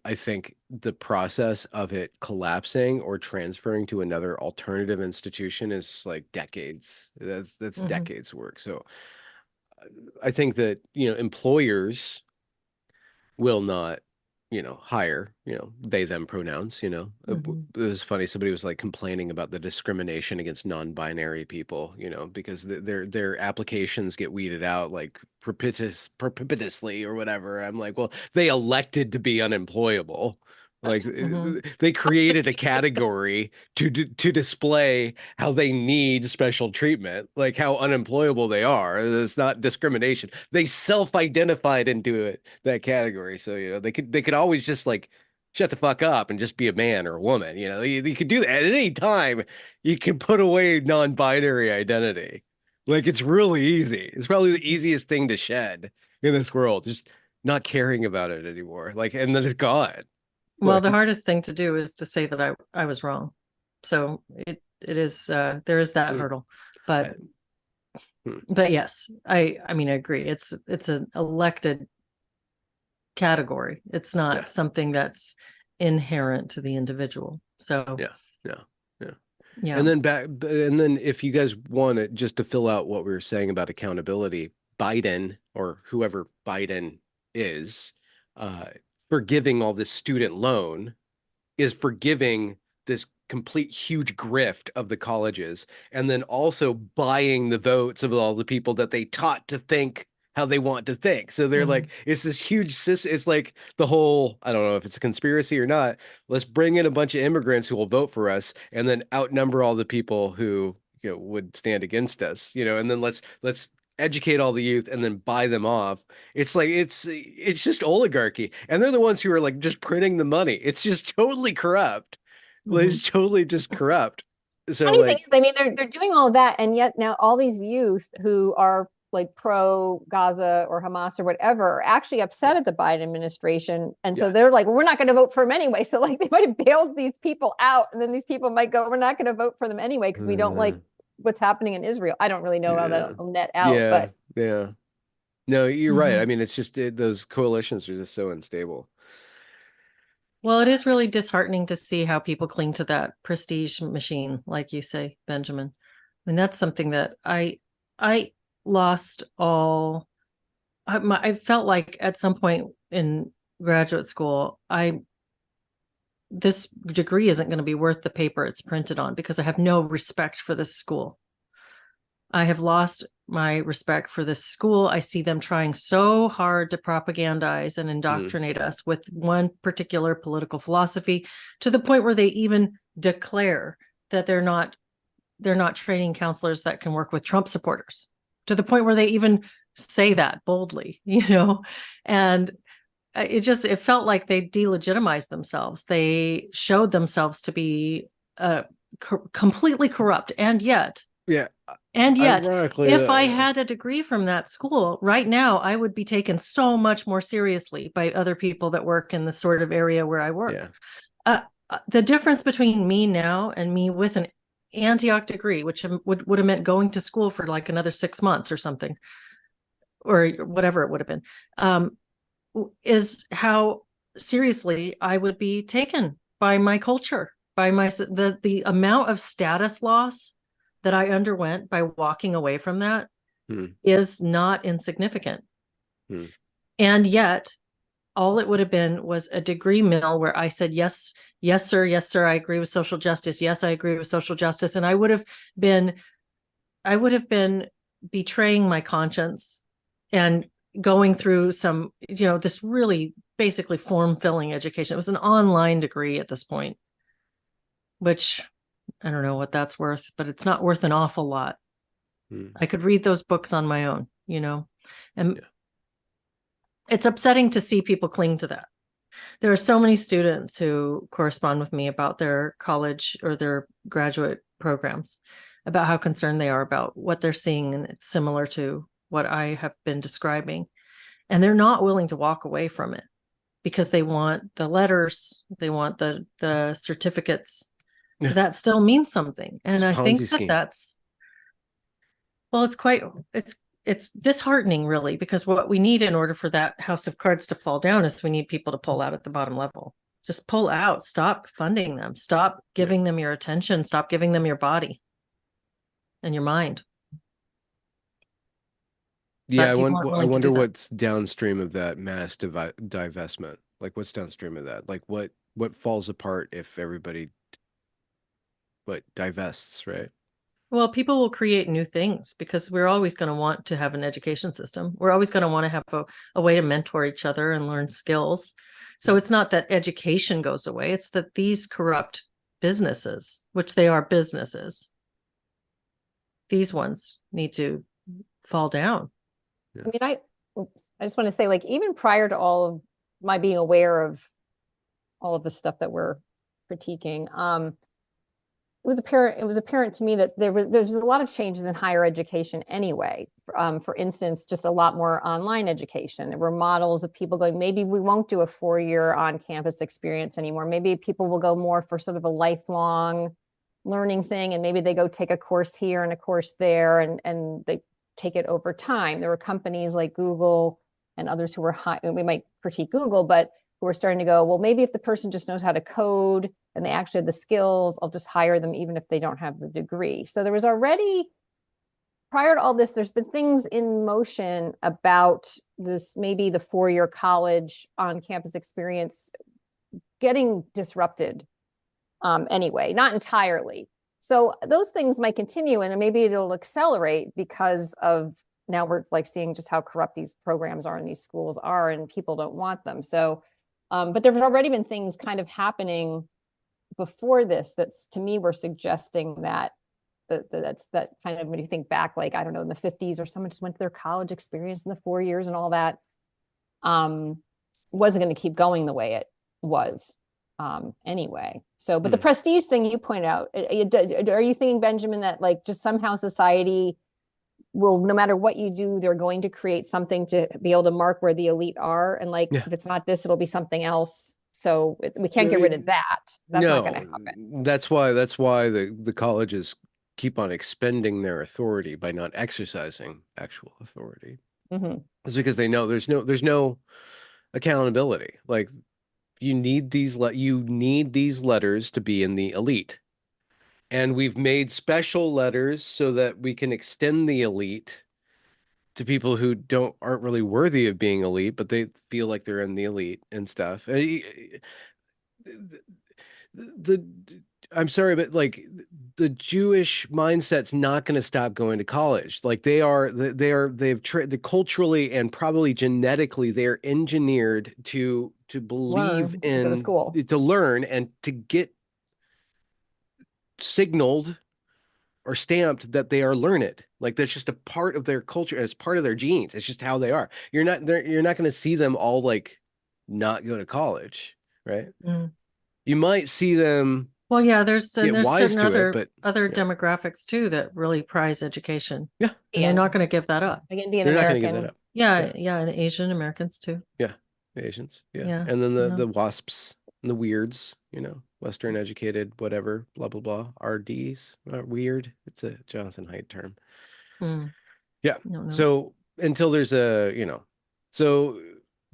I think the process of it collapsing or transferring to another alternative institution is like decades. That's decades work. So I think that, employers will not hire, they, them pronouns, It was funny. Somebody was like complaining about the discrimination against non-binary people, because their applications get weeded out like precipitously or whatever. I'm like, well, they elected to be unemployable. Like they created a category to display how they need special treatment, like how unemployable they are. It's not discrimination. They self-identified into that category. So, they could always just like shut the fuck up and just be a man or a woman. You could do that at any time. You can put away non-binary identity. Like it's really easy. It's probably the easiest thing to shed in this world. Just not caring about it anymore. Like, and then it's gone. Well, the hardest thing to do is to say that I was wrong. So it is there is that hurdle. But yes, I mean I agree. It's an elected category. It's not something that's inherent to the individual. So yeah. And then if you guys want it, just to fill out what we were saying about accountability, Biden, or whoever Biden is, forgiving all this student loan is forgiving this complete huge grift of the colleges, and then also buying the votes of all the people that they taught to think how they want to think. So they're like, it's this huge it's like the whole, I don't know if it's a conspiracy or not. Let's bring in a bunch of immigrants who will vote for us and then outnumber all the people who, would stand against us, and then let's educate all the youth and then buy them off. It's like it's just oligarchy, and they're the ones who are like just printing the money. It's just totally corrupt. It's totally just corrupt. So Funny thing like, is, I mean, they're doing all of that, and yet now all these youth who are like pro Gaza or Hamas or whatever are actually upset at the Biden administration, and so they're like, well, we're not going to vote for him anyway. So like, they might have bailed these people out, and then these people might go, we're not going to vote for them anyway because we don't like what's happening in Israel. I don't really know how that'll net out, but yeah. No, you're right. I mean, it's just those coalitions are just so unstable. Well, it is really disheartening to see how people cling to that prestige machine, like you say, Benjamin. I mean, that's something that I lost all. I felt like at some point in graduate school, this degree isn't going to be worth the paper it's printed on because I have no respect for this school. I have lost my respect for this school. I see them trying so hard to propagandize and indoctrinate us with one particular political philosophy to the point where they even declare that they're not training counselors that can work with Trump supporters, to the point where they even say that boldly, and it felt like they delegitimized themselves. They showed themselves to be completely corrupt, and yet if I had a degree from that school right now, I would be taken so much more seriously by other people that work in the sort of area where I work. The difference between me now and me with an Antioch degree, which would have meant going to school for like another 6 months or something, or whatever it would have been, is how seriously I would be taken by my culture, by the amount of status loss that I underwent by walking away from that is not insignificant. And yet all it would have been was a degree mill where I said, yes, sir, I agree with social justice. Yes, I agree with social justice. And I would have been betraying my conscience and going through some, this really basically form-filling education. It was an online degree at this point, which I don't know what that's worth, but it's not worth an awful lot. I could read those books on my own, and it's upsetting to see people cling to that. There are so many students who correspond with me about their college or their graduate programs, about how concerned they are about what they're seeing, and it's similar to what I have been describing. And they're not willing to walk away from it because they want the letters, they want the certificates. That still means something. And I think that's, well, it's disheartening, really, because what we need in order for that house of cards to fall down is we need people to pull out at the bottom level. Just pull out, stop funding them, stop giving them your attention, stop giving them your body and your mind. Yeah, I wonder what's downstream of that mass divestment. Like, what's downstream of that? Like, what falls apart if everybody divests, right? Well, people will create new things because we're always going to want to have an education system. We're always going to want to have a way to mentor each other and learn skills. So it's not that education goes away. It's that these corrupt businesses, which they are businesses, these ones need to fall down. I mean, I just want to say, like, even prior to all of my being aware of all of the stuff that we're critiquing, it was apparent to me that there's a lot of changes in higher education anyway. For instance, just a lot more online education. There were models of people going, maybe we won't do a 4-year on-campus experience anymore. Maybe people will go more for sort of a lifelong learning thing, and maybe they go take a course here and a course there, and they take it over time. There were companies like Google and others who were we might critique Google, but who are starting to go, well, maybe if the person just knows how to code and they actually have the skills, I'll just hire them even if they don't have the degree. So there was already prior to all this, there's been things in motion about this, maybe the 4-year college on campus experience getting disrupted anyway, not entirely. So those things might continue, and maybe it'll accelerate because of now we're like seeing just how corrupt these programs are and these schools are, and people don't want them. So, but there's already been things kind of happening before this that's, to me, were suggesting that that kind of, when you think back, like, I don't know, in the 50s, or someone just went to their college experience in the 4 years and all that, wasn't going to keep going the way it was anyway. So, but the prestige thing you point out, are you thinking, Benjamin, that like just somehow society will, no matter what you do, they're going to create something to be able to mark where the elite are, and like, if it's not this, it'll be something else. So we can't get rid of that. That's not going to happen. That's why the colleges keep on expending their authority by not exercising actual authority. It's because they know there's no accountability. Like, you need these letters to be in the elite. And we've made special letters so that we can extend the elite to people who aren't really worthy of being elite, but they feel like they're in the elite and stuff. I'm sorry, but like, the Jewish mindset's not going to stop going to college. Like, culturally and probably genetically, they're engineered to believe to learn and to get signaled or stamped that they are learned. Like, that's just a part of their culture, and it's part of their genes. It's just how they are. You're not going to see them all like not go to college, right? You might see them. Well, yeah, there's certain other yeah. demographics too that really prize education. Yeah. And they're not going to give that up. Like Indian They're American. not going to give that up. Yeah, and Asian Americans too. Yeah. Asians. Yeah. And then the WASPs and the weirds, Western educated, whatever, blah, blah, blah. RDs, weird. It's a Jonathan Haidt term. Yeah. No. So until there's so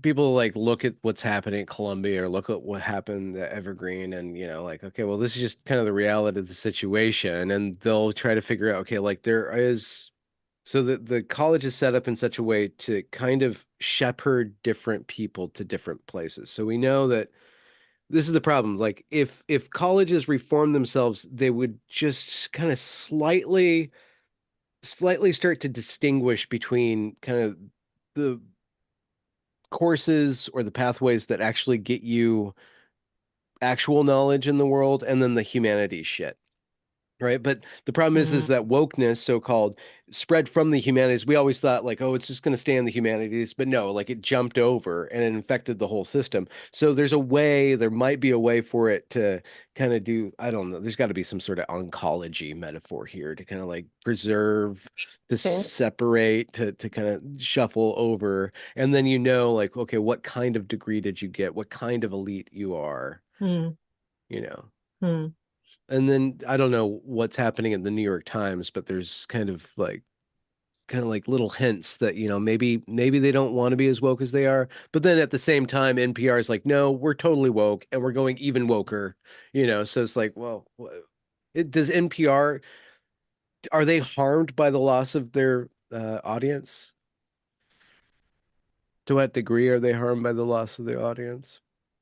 people like look at what's happening at Columbia, or look at what happened at Evergreen, and like, okay, well, this is just kind of the reality of the situation, and they'll try to figure out, okay, like, so the college is set up in such a way to kind of shepherd different people to different places. So we know that this is the problem. Like, if colleges reform themselves, they would just kind of slightly start to distinguish between kind of the courses or the pathways that actually get you actual knowledge in the world, and then the humanities shit. Right. But the problem is that wokeness, so-called, spread from the humanities. We always thought like, oh, it's just going to stay in the humanities. But no, like, it jumped over and it infected the whole system. So there might be a way for it to kind of do, I don't know, there's got to be some sort of oncology metaphor here to kind of like preserve, to separate, to kind of shuffle over. And then, like, okay, what kind of degree did you get? What kind of elite you are, And then I don't know what's happening in the New York Times, but there's kind of like little hints that, maybe they don't want to be as woke as they are. But then at the same time, NPR is like, no, we're totally woke and we're going even woker, so it's like, well, does NPR, are they harmed by the loss of their audience? To what degree are they harmed by the loss of their audience?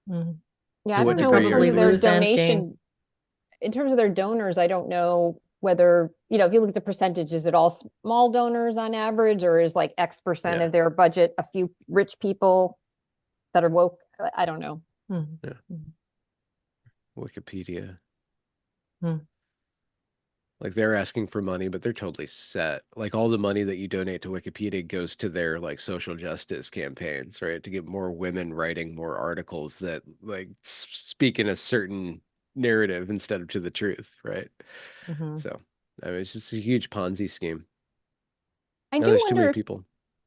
Yeah, I don't know. In terms of their donation, in terms of their donors, I don't know whether, if you look at the percentage, is it all small donors on average, or is like X% of their budget a few rich people that are woke? I don't know. Wikipedia. Like, they're asking for money, but they're totally set. Like, all the money that you donate to Wikipedia goes to their like social justice campaigns, right? To get more women writing more articles that like speak in a certain narrative instead of to the truth, right? So, I mean, it's just a huge Ponzi scheme. There's too many people.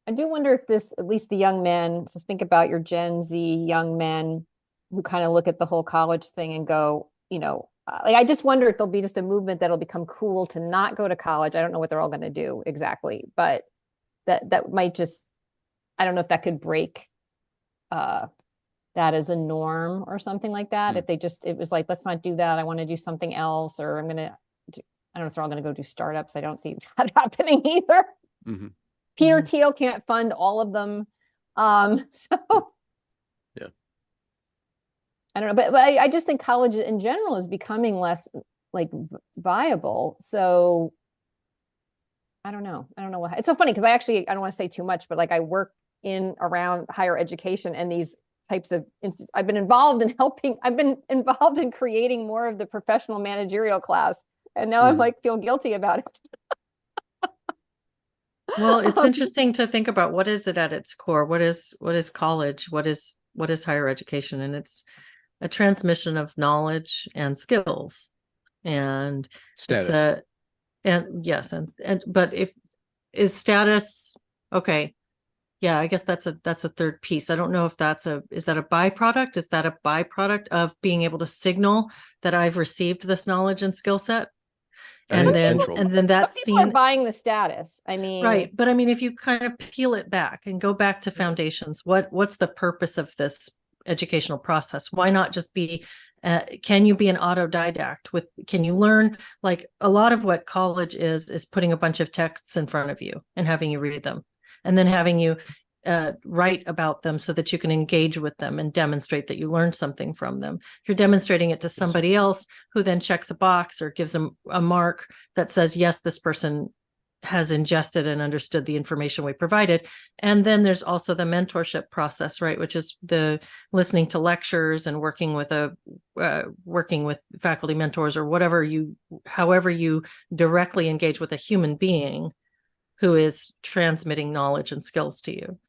I do wonder if this, at least the young men, so think about your Gen Z young men who kind of look at the whole college thing and go, like, I just wonder if there'll be just a movement that'll become cool to not go to college. I don't know what they're all going to do exactly, but that might just, I don't know if that could break that as a norm or something like that. If it was like, let's not do that, I want to do something else, or I don't know if they're all going to go do startups. I don't see that happening either. Mhm. Peter Thiel can't fund all of them. So Yeah. I don't know, but I just think college in general is becoming less like viable. So I don't know. I don't know what, it's so funny because I don't want to say too much, but like I work in around higher education and these types of, I've been involved in creating more of the professional managerial class. And now I'm like, feel guilty about it. Well, it's interesting to think about what is it at its core? What is college? What is higher education? And it's a transmission of knowledge and skills. And Status. But is status okay? Yeah, I guess that's a third piece. I don't know if is that a byproduct? Is that a byproduct of being able to signal that I've received this knowledge and skill set? And then that's people are buying the status. I mean, right. But I mean, if you kind of peel it back and go back to foundations, what's the purpose of this educational process? Why not just be, can you be an autodidact can you learn? Like a lot of what college is putting a bunch of texts in front of you and having you read them and then having you write about them so that you can engage with them and demonstrate that you learned something from them. You're demonstrating it to somebody else who then checks a box or gives them a mark that says, yes, this person has ingested and understood the information we provided. And then there's also the mentorship process, right? Which is the listening to lectures and working with faculty mentors or however you directly engage with a human being who is transmitting knowledge and skills to you.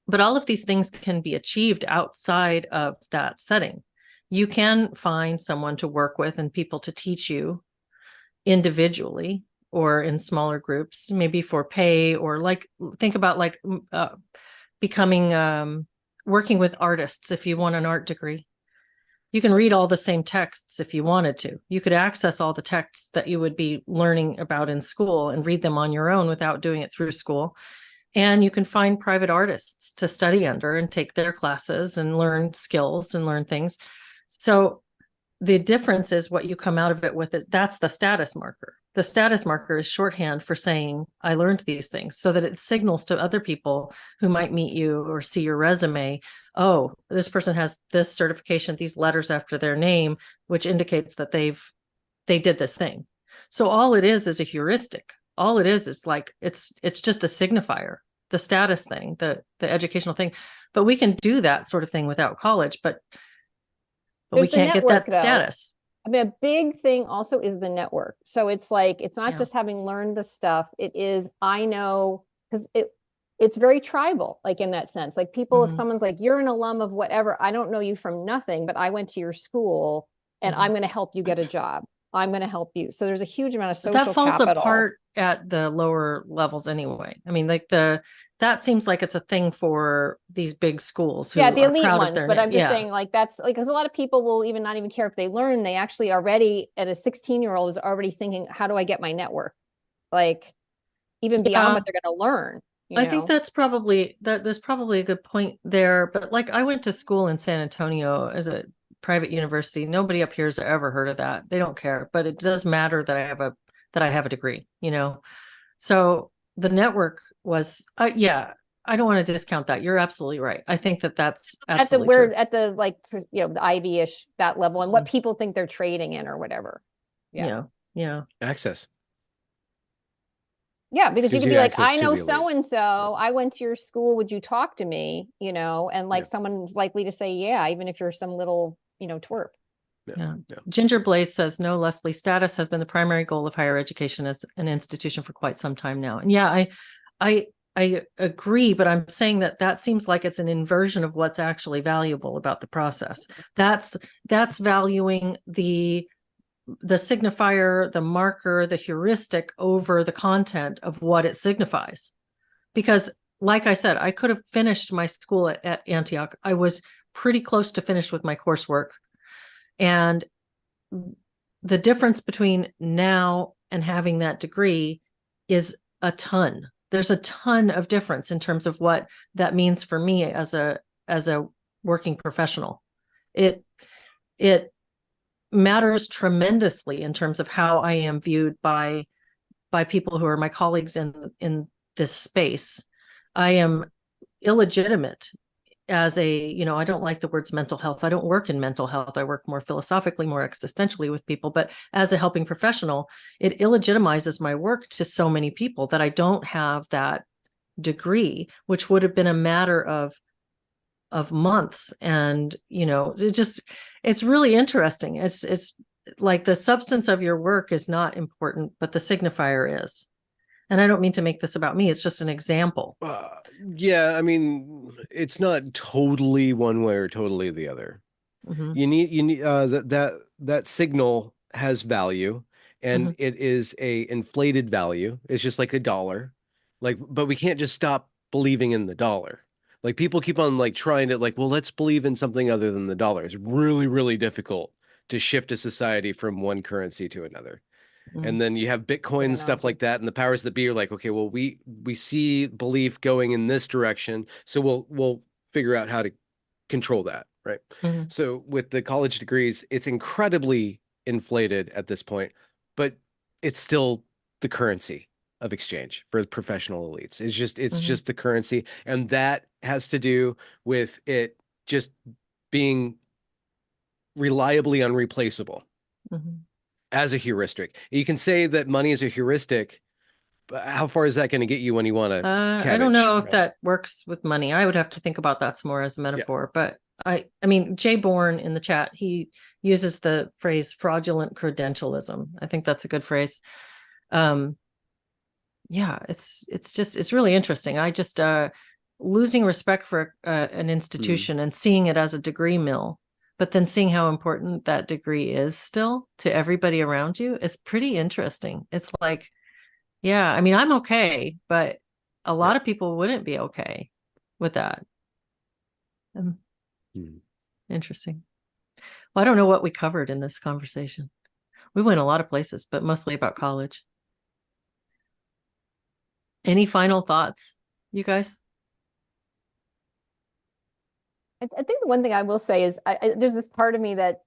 But all of these things can be achieved outside of that setting. You can find someone to work with and people to teach you individually or in smaller groups, maybe for pay, or like think about like working with artists. If you want an art degree, you can read all the same texts if you wanted to. You could access all the texts that you would be learning about in school and read them on your own without doing it through school. And you can find private artists to study under and take their classes and learn skills and learn things. So the difference is what you come out of it with. That's the status marker. The status marker is shorthand for saying, I learned these things, so that it signals to other people who might meet you or see your resume, oh, this person has this certification, these letters after their name, which indicates that they did this thing. So all it is a heuristic. All it is like, it's just a signifier, the status thing, the educational thing. But we can do that sort of thing without college, but we can't get that status. I mean, a big thing also is the network. So it's like, it's not just having learned the stuff. It is, I know, because it's very tribal, like in that sense. Like people, if someone's like, you're an alum of whatever, I don't know you from nothing, but I went to your school and I'm going to help you get a job. I'm going to help you. So there's a huge amount of social capital. That falls apart at the lower levels anyway. I mean, like that seems like it's a thing for these big schools who the are elite proud ones, of their but name. I'm just saying, like, that's like, because a lot of people will even not even care if they learn. They actually already, at a 16-year-old, is already thinking, how do I get my network? Like, even beyond what they're going to learn. I think that's probably there's probably a good point there. But like, I went to school in San Antonio as a private university. Nobody up here has ever heard of that. They don't care, but it does matter that I have a degree, So the network was, I don't want to discount that. You're absolutely right. I think that's absolutely true. At the like, the Ivy-ish, that level, and what people think they're trading in or whatever. Yeah. Access. Yeah, because you could be like, I know so-and-so, I went to your school, would you talk to me? And like someone's likely to say, yeah, even if you're some little, twerp. Yeah. Ginger Blaze says, no, Leslie, status has been the primary goal of higher education as an institution for quite some time now. And yeah, I agree, but I'm saying that seems like it's an inversion of what's actually valuable about the process. That's valuing the signifier, the marker, the heuristic over the content of what it signifies. Because like I said, I could have finished my school at Antioch. I was pretty close to finished with my coursework. And the difference between now and having that degree is a ton. There's a ton of difference in terms of what that means for me as a working professional. It matters tremendously in terms of how I am viewed by people who are my colleagues in this space. I am illegitimate as a, I don't like the words mental health. I don't work in mental health. I work more philosophically, more existentially with people. But as a helping professional, it illegitimizes my work to so many people that I don't have that degree, which would have been a matter of months. And, it's really interesting. It's like the substance of your work is not important, but the signifier is. And I don't mean to make this about me. It's just an example. Yeah, I mean, it's not totally one way or totally the other. Mm-hmm. You need that signal has value, and it is a inflated value. It's just like a dollar. Like, but we can't just stop believing in the dollar. Like people keep on like trying to like, well, let's believe in something other than the dollar. It's really, really difficult to shift a society from one currency to another. And then you have Bitcoin and stuff like that, and the powers that be are like, okay, well, we see belief going in this direction, so we'll figure out how to control that, right? So with the college degrees, it's incredibly inflated at this point, but it's still the currency of exchange for the professional elites. It's just the currency, and that has to do with it just being reliably unreplaceable as a heuristic. You can say that money is a heuristic, but how far is that going to get you when you want to I don't know if that works with money. I would have to think about that some more as a metaphor. Yeah. But I mean, Jay Bourne in the chat, he uses the phrase fraudulent credentialism. I think that's a good phrase. Yeah, it's really interesting. I just losing respect for an institution and seeing it as a degree mill, but then seeing how important that degree is still to everybody around you is pretty interesting. It's like, yeah, I mean, I'm okay, but a lot of people wouldn't be okay with that. Interesting. Well, I don't know what we covered in this conversation. We went a lot of places, but mostly about college. Any final thoughts, you guys? I think the one thing I will say is there's this part of me that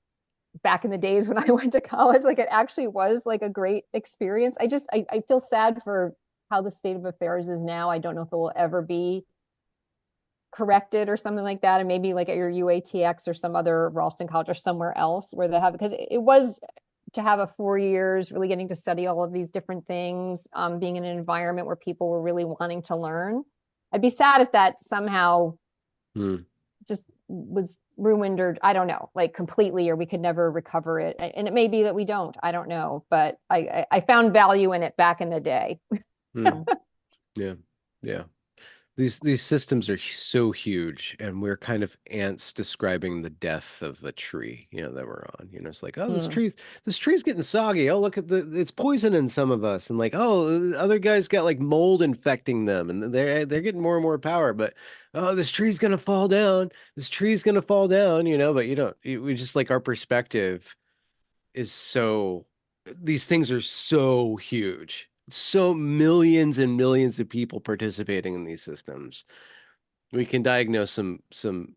back in the days when I went to college, like it actually was like a great experience. I feel sad for how the state of affairs is now. I don't know if it will ever be corrected or something like that. And maybe like at your UATX or some other Ralston College or somewhere else where they have, because it was to have a 4 years, really getting to study all of these different things, being in an environment where people were really wanting to learn. I'd be sad if that somehow just was ruined, or I don't know, like completely, or we could never recover it. And it may be that we don't, I don't know, but I found value in it back in the day. Yeah. These systems are so huge, and we're kind of ants describing the death of a tree, that we're on. It's like, oh, this tree's getting soggy. Oh, look at it's poison in some of us, and like, oh, other guys got like mold infecting them, and they're getting more and more power. But oh, this tree's gonna fall down. This tree's gonna fall down. But we just like our perspective is so. These things are so huge. So millions and millions of people participating in these systems. We can diagnose some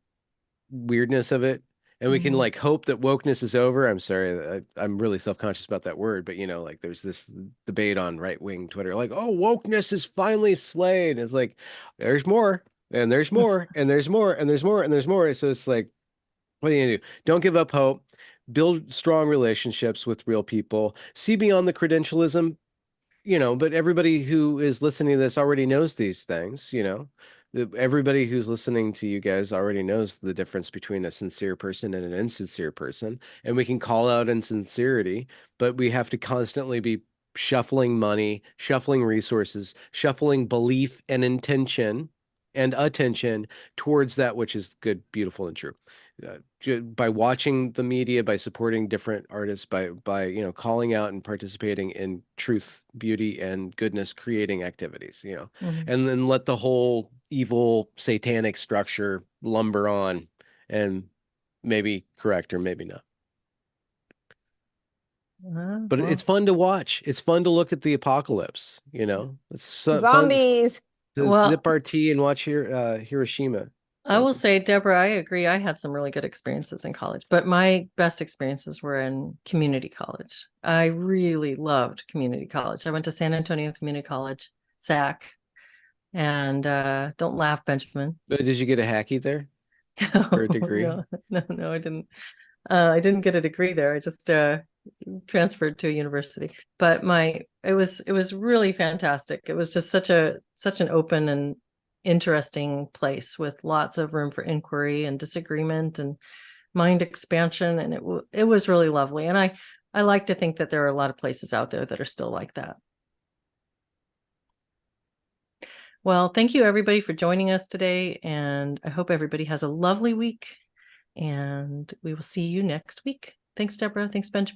weirdness of it, and we can like hope that wokeness is over. I'm sorry, I'm really self-conscious about that word, but like there's this debate on right-wing Twitter, like, oh, wokeness is finally slayed. It's like there's more, and there's more, and there's more, and there's more, and there's more. So it's like, what are you gonna do? Don't give up hope. Build strong relationships with real people. See beyond the credentialism. But everybody who is listening to this already knows these things, everybody who's listening to you guys already knows the difference between a sincere person and an insincere person. And we can call out insincerity, but we have to constantly be shuffling money, shuffling resources, shuffling belief and intention and attention towards that which is good, beautiful, and true. By watching the media, by supporting different artists, by calling out and participating in truth, beauty, and goodness creating activities, and then let the whole evil satanic structure lumber on and maybe correct or maybe not. But it's fun to watch. It's fun to look at the apocalypse, It's zombies. Fun to sip our tea and watch Hiroshima. I will say, Deborah, I agree. I had some really good experiences in college, but my best experiences were in community college. I really loved community college. I went to San Antonio Community College, SAC, and don't laugh, Benjamin. Did you get a hacky there? Or a degree? No, I didn't. I didn't get a degree there. I just transferred to a university. But it was really fantastic. It was just such an open and interesting place with lots of room for inquiry and disagreement and mind expansion, and it was really lovely. And I like to think that there are a lot of places out there that are still like that. Well, thank you everybody for joining us today, and I hope everybody has a lovely week, and we will see you next week. Thanks, Deborah. Thanks, Benjamin.